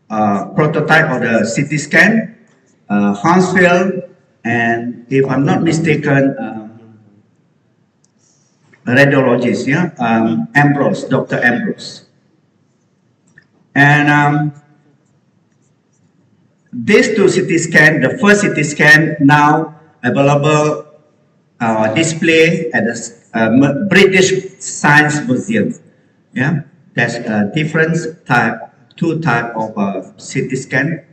prototype of the CT scan, Hansfield, and if I'm not mistaken, radiologist, yeah, Ambrose, Dr. Ambrose. And these two CT scan, the first CT scan now available display at the British Science Museum. Yeah, there's a different type, two type of CT scan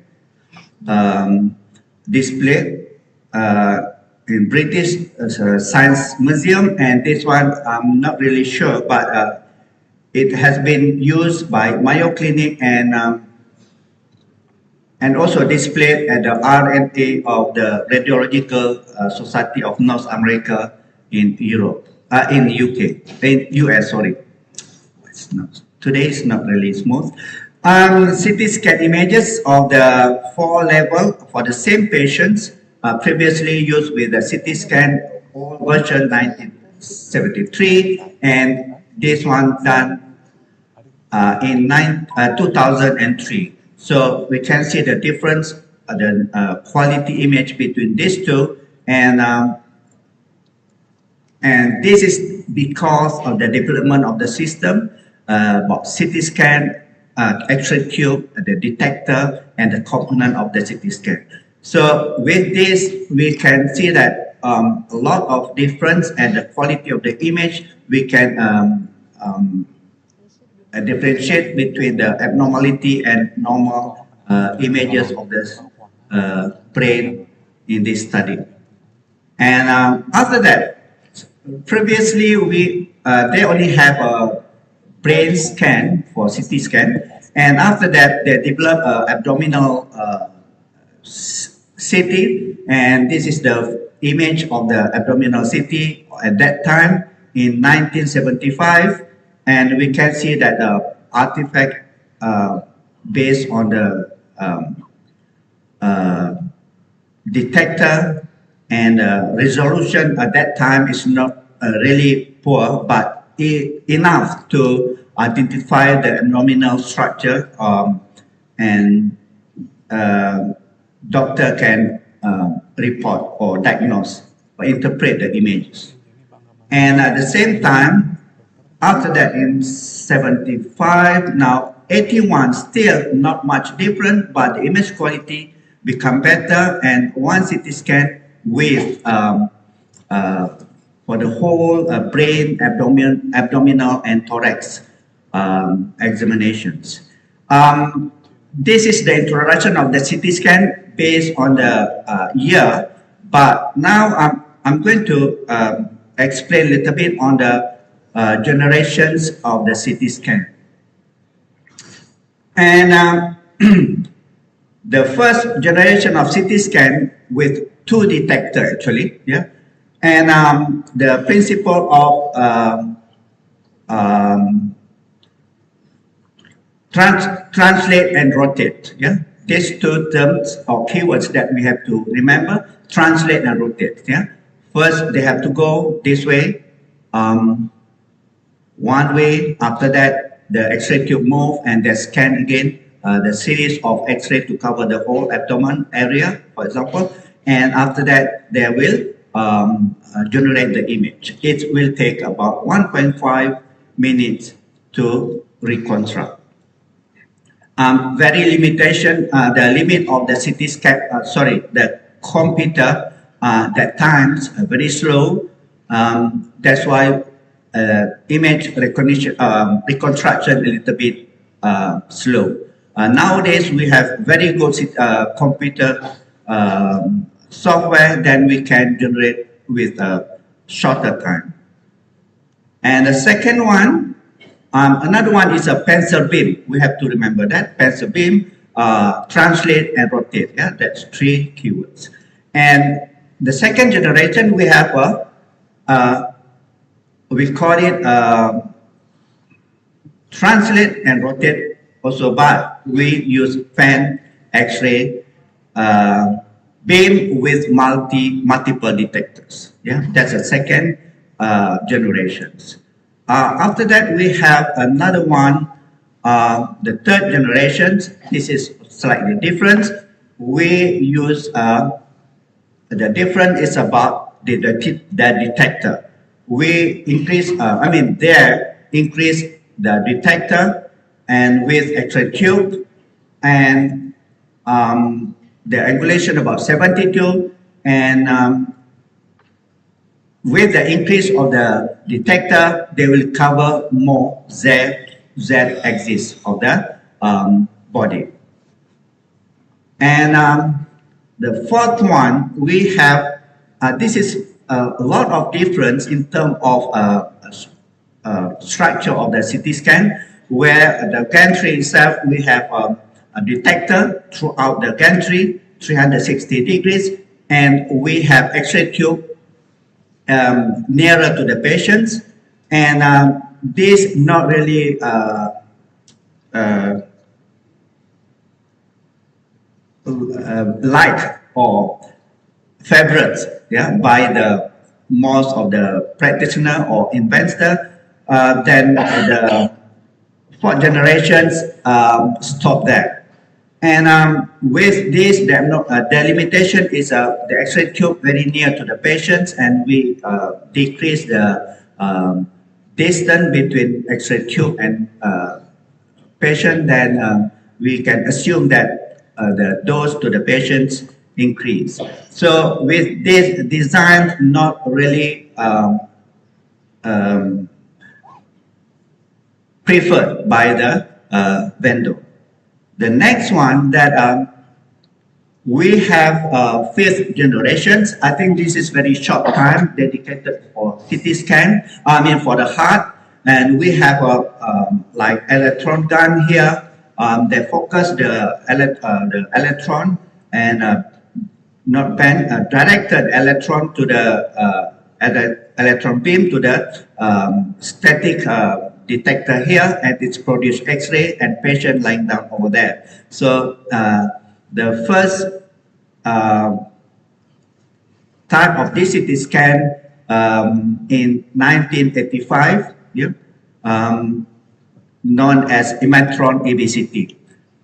display in British Science Museum, and this one I'm not really sure, but it has been used by Mayo Clinic and also displayed at the RNA of the Radiological Society of North America in Europe, in UK, in US, sorry. It's not, today is not really smooth. CT scan images of the 4 level for the same patients previously used with the CT scan version 1973, and this one done in 2003. So we can see the difference, the quality image between these two, and this is because of the development of the system, CT scan, X-ray tube, the detector, and the component of the CT scan. So with this, we can see that a lot of difference and the quality of the image, we can differentiate between the abnormality and normal images of the brain in this study. And after that, previously they only have a brain scan for CT scan, and after that they developed abdominal CT, and this is the image of the abdominal CT at that time in 1975, and we can see that the artifact based on the detector and resolution at that time is not really poor, but enough to identify the abdominal structure, and doctor can report or diagnose or interpret the images. And at the same time, after that in 75, now 81, still not much different, but the image quality become better, and one CT scan with for the whole brain, abdominal, and thorax examinations. This is the introduction of the CT scan based on the year, but now I'm going to explain a little bit on the generations of the CT scan. And the first generation of CT scan with 2 detectors actually, yeah, and the principle of translate and rotate, yeah, these 2 terms or keywords that we have to remember: translate and rotate. Yeah, first they have to go this way, one way. After that, the X-ray tube move and they scan again. The series of X-ray to cover the whole abdomen area, for example, and after that they will generate the image. It will take about 1.5 minutes to reconstruct. Very limitation, the limit of the CT scan, the computer at times very slow. That's why image recognition, reconstruction a little bit slow. Nowadays, we have very good computer software that we can generate with a shorter time. And the second one, another one is a pencil beam. We have to remember that pencil beam, translate and rotate. Yeah, that's 3 keywords. And the second generation, we have we call it translate and rotate. Also, but we use fan X-ray beam with multiple detectors. Yeah, that's the second generations. After that, we have another one, the third generation. This is slightly different. We use the difference is about the detector. We increase, they increase the detector and with X-ray tube, and the angulation about 72, and with the increase of the detector, they will cover more Z axis of the body. And the fourth one, we have, this is a lot of difference in terms of structure of the CT scan, where the gantry itself, we have a detector throughout the gantry, 360 degrees, and we have X-ray tube nearer to the patients, and this not really liked or favorites, yeah, by the most of the practitioner or investor, then the fourth generations stop that. And with this, the limitation is the X-ray tube very near to the patients, and we decrease the distance between X-ray tube and patient. Then we can assume that the dose to the patients increase. So with this design, not really um, preferred by the vendor. The next one that we have fifth generations. I think this is very short time dedicated for CT scan. I mean for the heart, and we have a like electron gun here. They focus the electron and not bend directed electron to the electron beam to the static detector here, and it's produce X-ray and patient lying down over there. So the first type of DCT scan in 1985, yeah, known as Imatron EBCT.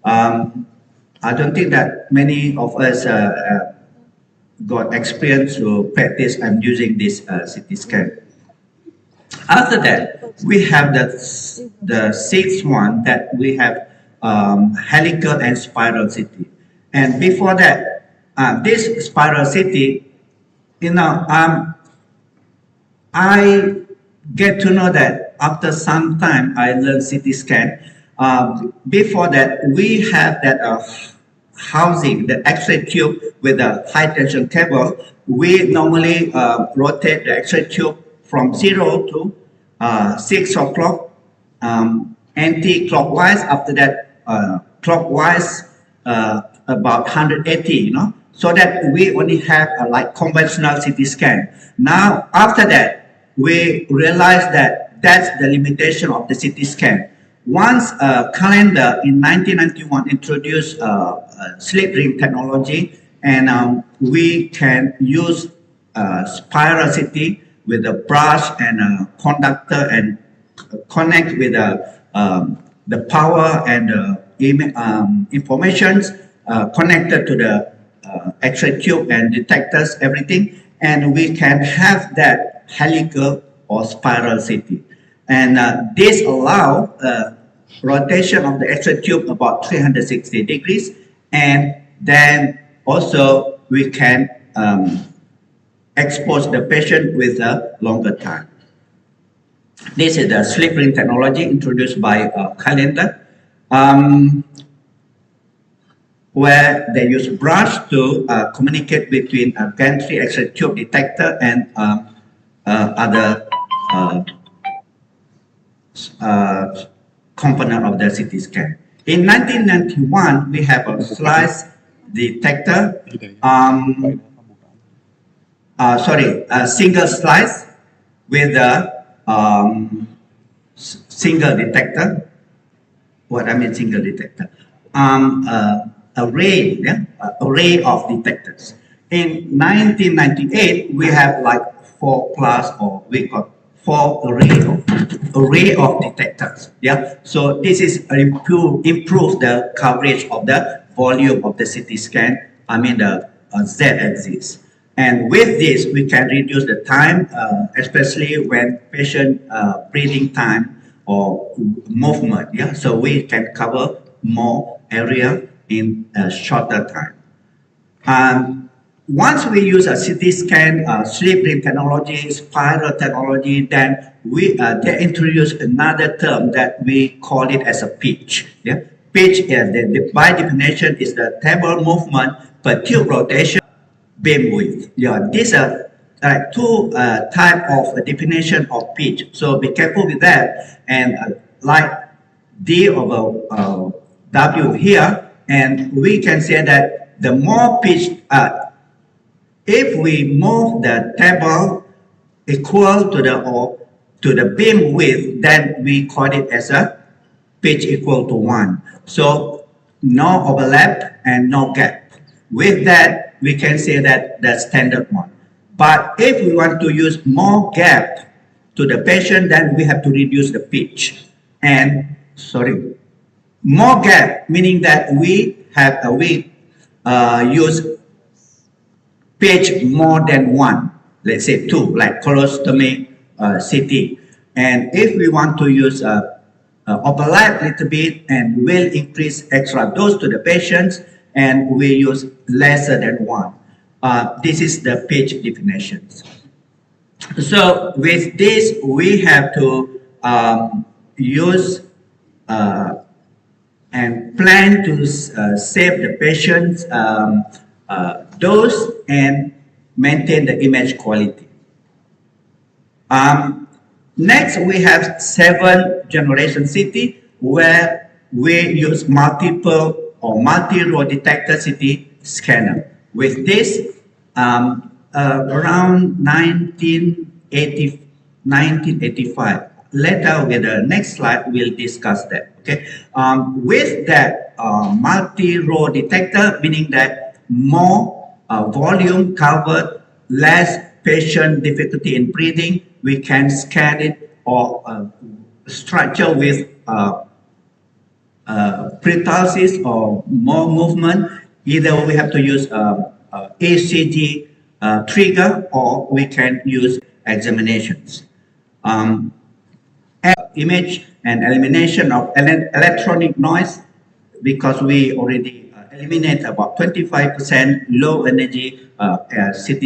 I don't think that many of us got experience to practice and using this CT scan. After that, we have the sixth one that we have helical and spiral CT. And before that, this spiral CT, I get to know that after some time I learned CT scan. Before that, we have that housing, the X-ray tube with a high tension cable. We normally rotate the X-ray tube from 0 to 6 o'clock anti-clockwise. After that, clockwise about 180, so that we only have like conventional CT scan. Now, after that, we realized that that's the limitation of the CT scan. Once calendar in 1991 introduced slip ring technology, and we can use spiral CT with a brush and a conductor and connect with the power and informations connected to the X-ray tube and detectors, everything, and we can have that helical or spiral CT. And this allow rotation of the X-ray tube about 360 degrees, and then also we can expose the patient with a longer time. This is the slip ring technology introduced by Calendar, where they use brush to communicate between a gantry X-ray tube detector and other component of the CT scan. In 1991, we have a slice detector, a single slice with a single detector. What I mean single detector? Array, yeah? Array of detectors. In 1998, we have like 4 plus, or we got 4 array of detectors. Yeah. So this is improve the coverage of the volume of the CT scan. I mean the Z-axis. And with this, we can reduce the time, especially when patient breathing time or movement. Yeah. So we can cover more area in a shorter time. Once we use a CT scan, slip ring technology, spiral technology, then they introduce another term that we call it as a pitch. Yeah? Pitch, by definition, is the table movement per tube rotation beam width. Yeah, these are two type of definition of pitch. So be careful with that. And like D over W here, and we can say that the more pitch, if we move the table equal to the beam width, then we call it as a pitch equal to 1. So no overlap and no gap. With that, we can say that the standard one. But if we want to use more gap to the patient, then we have to reduce the pitch. And sorry, more gap meaning that we use pitch more than one, let's say two, like colostomy CT. And if we want to use overlap a little bit and will increase extra dose to the patients, and we use lesser than one. This is the pitch definitions. So with this, we have to use and plan to save the patient's dose and maintain the image quality. Next, we have 7th generation CT where we use multiple or multi-row detector CT scanner. With this, around 1985. Later, with the next slide, we'll discuss that. Okay. With that multi-row detector, meaning that more volume covered, less patient difficulty in breathing, we can scan it or structure with peristalsis or more movement. Either we have to use ACG trigger or we can use examinations. Image and elimination of electronic noise, because we already eliminate about 25% low energy CT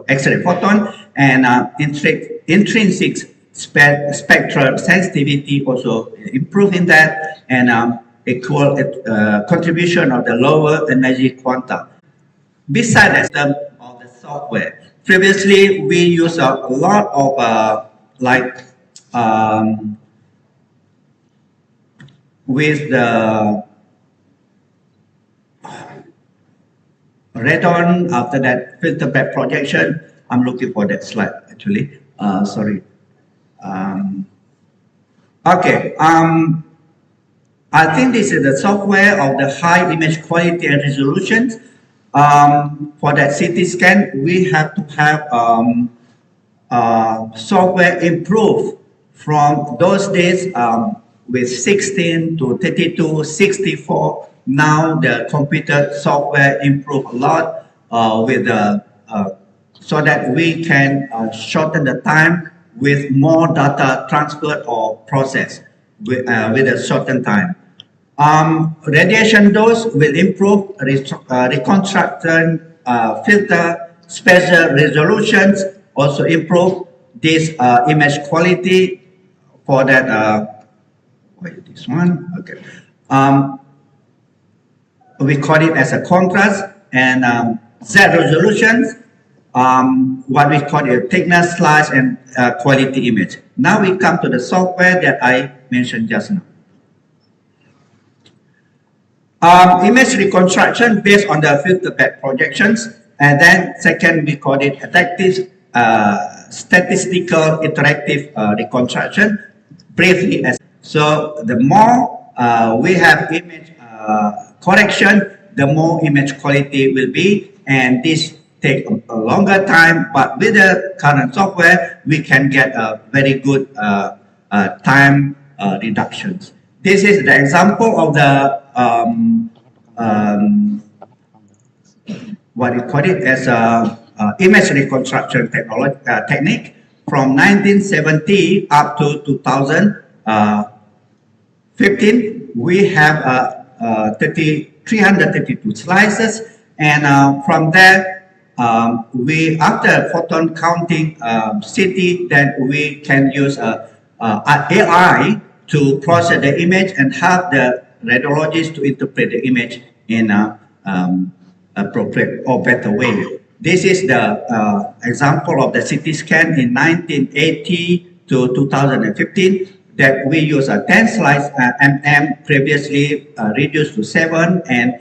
X-ray photon, and intrinsic spectral sensitivity also improving that, and equal contribution of the lower energy quanta. Besides that, of the software, previously we use a lot of with the radon, after that filter back projection. I'm looking for that slide actually. Sorry. Okay. I think this is the software of the high image quality and resolution. For that CT scan, we have to have software improve from those days with 16 to 32, 64. Now the computer software improve a lot with so that we can shorten the time with more data transfer or process with a shortened time. Radiation dose will improve reconstruction, filter, spatial resolutions, also improve this image quality for that. Wait, this one, okay. We call it as a contrast and Z resolutions, what we call a thickness, slice, and quality image. Now we come to the software that I mentioned just now. Image reconstruction based on the filter back projections, and then second we call it adaptive statistical interactive reconstruction, briefly as. So the more we have image correction, the more image quality will be, and this take a longer time, but with the current software we can get a very good time reductions. This is the example of the what we call it as a image reconstruction technique from 1970 up to 2015. We have 332 slices, and from there we, after photon counting CT, then we can use AI to process the image and have the radiologist to interpret the image in a appropriate or better way. This is the example of the CT scan in 1980 to 2015 that we use a 10 slice mm, previously reduced to 7, and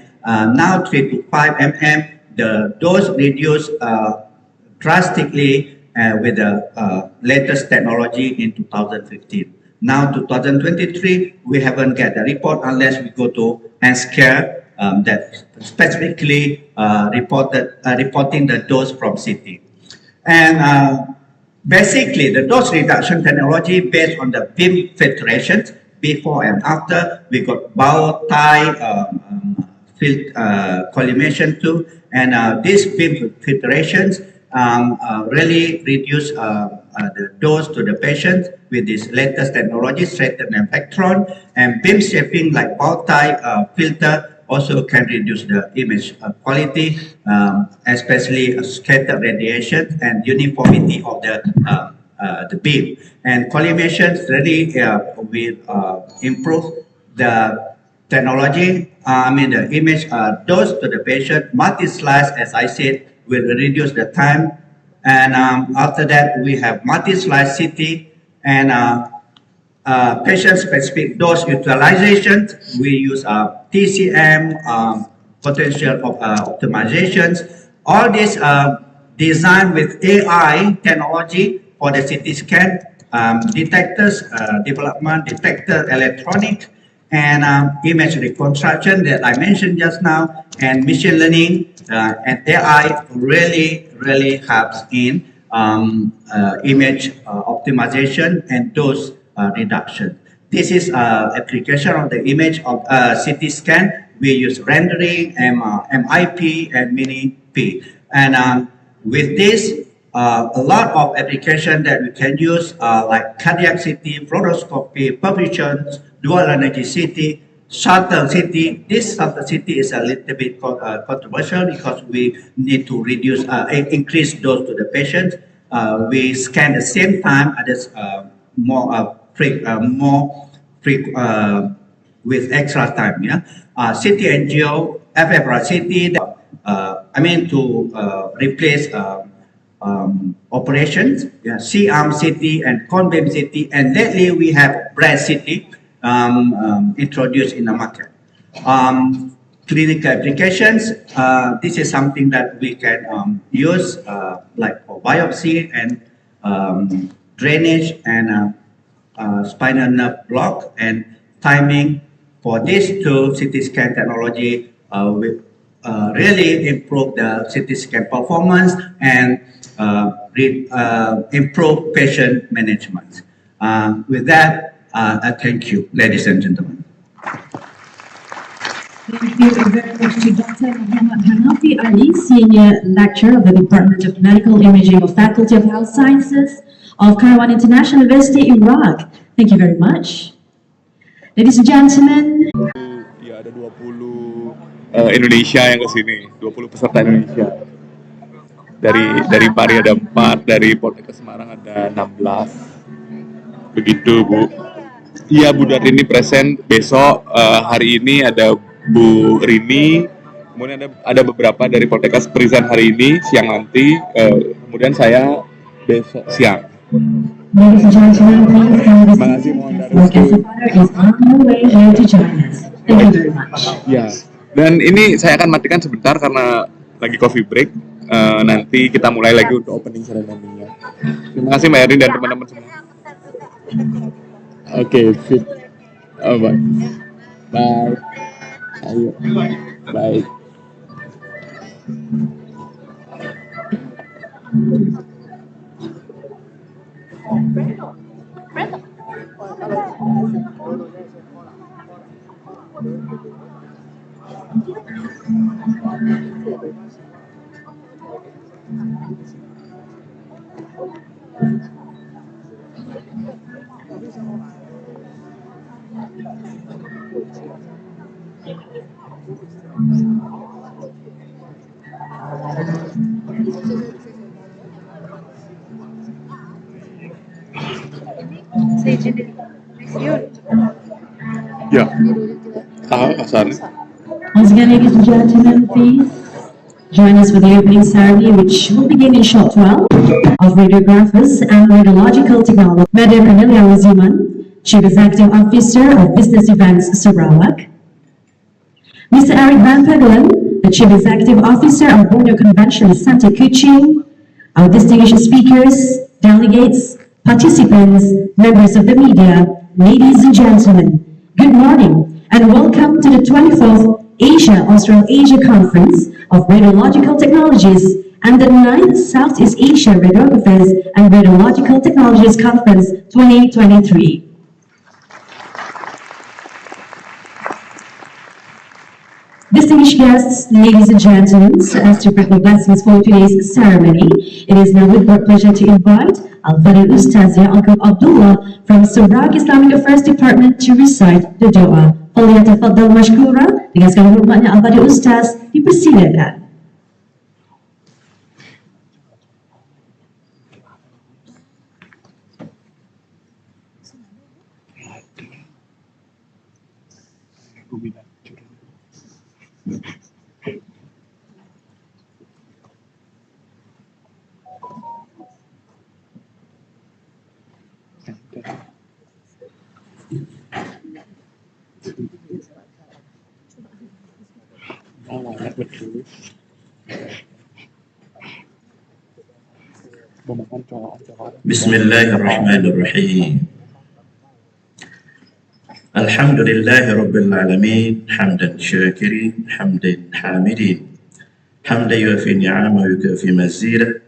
now 3 to 5 mm. The dose reduced drastically with the latest technology in 2015. Now 2023, we haven't get the report unless we go to Aacrt that specifically reporting the dose from CT. And basically, the dose reduction technology based on the beam filtrations before and after. We got bow tie collimation too, and these beam filtrations really reduce the dose to the patient with this latest technology, straighten electron, and beam shaping like bow tie filter also can reduce the image quality, especially scattered radiation and uniformity of the beam. And collimation really will improve the technology, the image dose to the patient. Multi-slice, as I said, will reduce the time. And after that, we have multi-slice CT and patient-specific dose utilization. We use TCM, potential optimizations. All this designed with AI technology for the CT scan, detectors, development, detector electronic, and image reconstruction that I mentioned just now, and machine learning and AI really helps in image optimization and dose reduction. This is application of the image of CT scan. We use rendering, MIP, and mini-P. And with this, a lot of application that we can use like cardiac CT, fluoroscopy, perfusion, dual energy CT, shuttle CT. This shuttle CT is a little bit controversial because we need to reduce, increase dose to the patient. We scan the same time at this more with extra time. Yeah, CT angio, FFR CT. To replace operations, yeah, C-arm CT and cone beam CT, and lately we have breast CT introduced in the market. Clinical applications, this is something that we can use like for biopsy and drainage and spinal nerve block, and timing for these two CT scan technology will really improve the CT scan performance and improve patient management. With that, I thank you, ladies and gentlemen. Thank you very much to Dr. Muhammad Hanafi Ali, Senior Lecturer of the Department of Medical Imaging of Faculty of Health Sciences of Kairouan International University, Iraq. Thank you very much. Ladies and gentlemen. Ya, ada 20 Indonesia yang ke sini, 20 peserta Indonesia. Dari Pari ada 4, dari Poltekkes Semarang ada 16. Begitu, Bu. Iya, Bu Darini present besok. Hari ini ada Bu Rini, kemudian ada beberapa dari Poltekkes present hari ini siang nanti, kemudian saya besok siang. Ladies and gentlemen, please come to Terima kasih, mohon dari is on the way here to join us. Thank you very much. Ya, dan ini saya akan matikan sebentar karena lagi coffee break. Nanti kita mulai lagi untuk opening ceremony-nya. Terima kasih Mbak Erin dan teman-teman semua. Oke, fit. Bye. Bye. Ayo. Bye. Ya, kasar. Once again, ladies and gentlemen, please join us for the opening ceremony, which will begin in short while, of radiographers and radiological technology. Madam Amelia Waziman, Chief Executive Officer of Business Events Sarawak. Mr. Eric Van Pegelen, the Chief Executive Officer of Borneo Convention Center Kuching. Our distinguished speakers, delegates, participants, members of the media, ladies and gentlemen, good morning and welcome to the 24th Asia-Australasia Conference of Radiological Technologies and the 9th Southeast Asia Radiographers and Radiological Technologies Conference 2023. Distinguished guests, ladies and gentlemen, as to bring the blessings for today's ceremony, it is now with great pleasure to invite Al-Fadil Ustazia Uncle Abdullah from Surak Islamic Affairs Department to recite the doa. Falyatafaddal mashkura, dengan segala hormatnya Al-Fadil Ustaz dipersilakan. بسم الله الرحمن الرحيم الحمد لله رب العالمين حمدا شاكرين حمدا حامدين حمدا يوفي نعمه ويكافي مزيده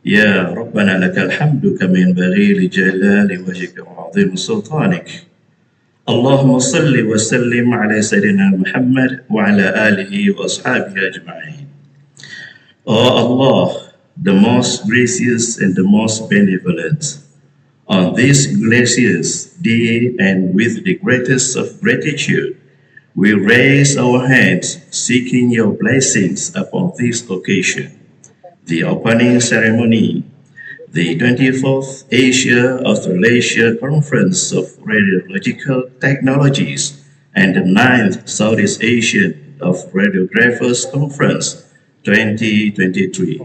يا ربنا لك الحمد كما ينبغي لجلال وجهك وعظيم سلطانك اللهم صل وسلم على سيدنا محمد وعلى آله وأصحابه أجمعين. Oh Allah, the most gracious and the most benevolent, on this gracious day and with the greatest of gratitude, we raise our hands seeking your blessings upon this occasion, the opening ceremony, the 24th Asia-Australasia Conference of Radiological Technologies, and the 9th Southeast Asian of Radiographers Conference 2023,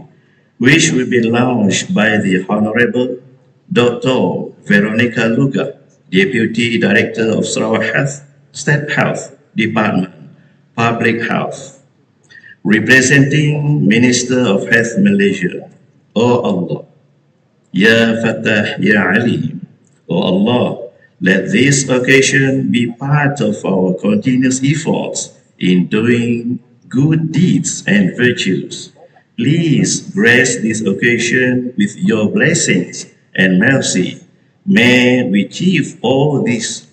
which will be launched by the Honorable Dr. Veronica Luga, Deputy Director of Sarawak Health, State Health Department, Public Health, representing Minister of Health Malaysia. O Allah, Ya Fatah, Ya Alim, O Allah, let this occasion be part of our continuous efforts in doing good deeds and virtues. Please grace this occasion with your blessings and mercy. May we achieve all its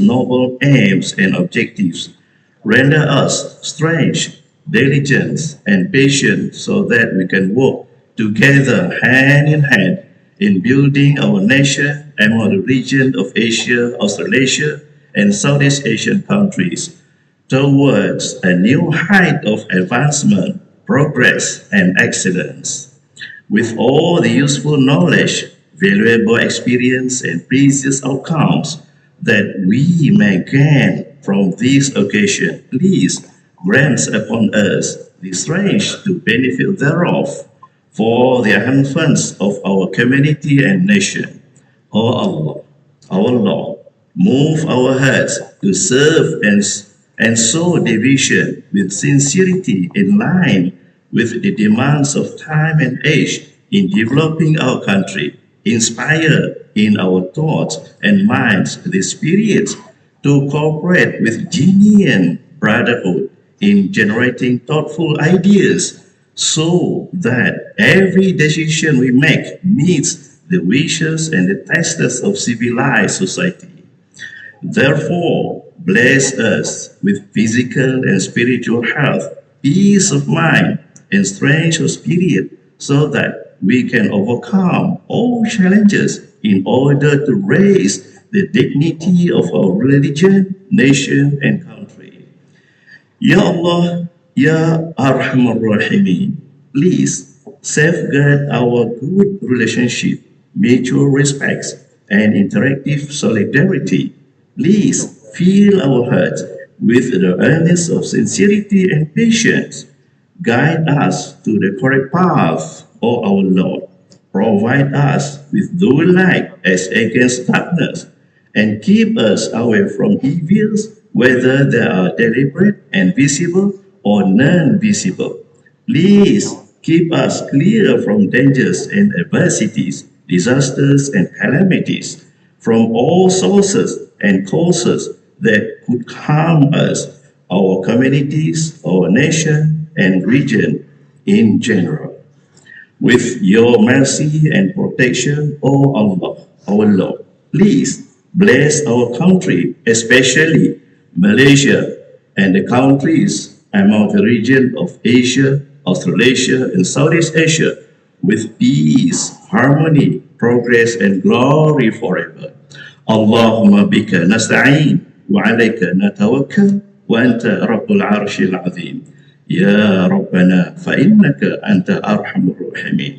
noble aims and objectives. Render us strength, diligence, and patience so that we can work together hand in hand in building our nation among the region of Asia, Australasia, and Southeast Asian countries towards a new height of advancement, progress, and excellence. With all the useful knowledge, valuable experience, and precious outcomes that we may gain from this occasion, please grant upon us the strength to benefit thereof for the advance of our community and nation. O Allah, our Lord, move our hearts to serve and sow division with sincerity in line with the demands of time and age in developing our country. Inspire in our thoughts and minds the spirit to cooperate with genuine brotherhood in generating thoughtful ideas so that every decision we make meets the wishes and the tastes of civilized society. Therefore, bless us with physical and spiritual health, peace of mind, and strength of spirit so that we can overcome all challenges in order to raise the dignity of our religion, nation, and country. Ya Allah, Ya Arhamar Rahimin, please safeguard our good relationship, mutual respect, and interactive solidarity. Please fill our hearts with the earnest of sincerity and patience. Guide us to the correct path, O our Lord. Provide us with thy light as against darkness, and keep us away from evils, whether they are deliberate and visible or non-visible. Please keep us clear from dangers and adversities, disasters and calamities, from all sources and causes that could harm us. our communities, our nation, and region in general. With your mercy and protection, O Allah, our Lord, please bless our country, especially Malaysia and the countries among the region of Asia, Australasia, and Southeast Asia with peace, harmony, progress, and glory forever. Allahumma bika nasta'in wa alayka natawakkal wa anta rabbul arshil azim. يا ربنا فإنك أنت أرحم الراحمين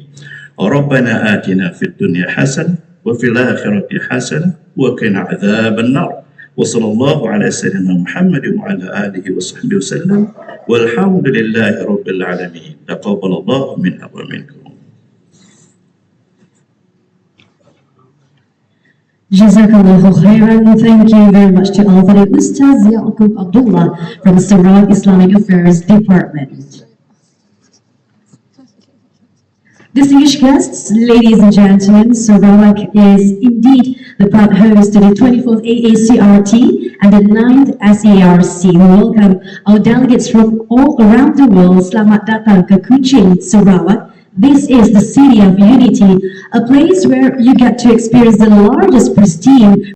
ربنا آتنا في الدنيا حسنة وفي الآخرة حسنة وقنا عذاب النار وصلى الله على سيدنا محمد وعلى آله وصحبه وسلم والحمد لله رب العالمين تقبل الله منا ومنكم. Jazakallahu khairan. Thank you very much to all the Ustaz Yaqub Abdullah from Sarawak Islamic Affairs Department. Distinguished guests, ladies and gentlemen, Sarawak is indeed the proud host to the 24th Aacrt and the 9th SARC. We welcome our delegates from all around the world. Selamat datang ke Kuching, Sarawak. This is the city of unity, a place where you get to experience the largest pristine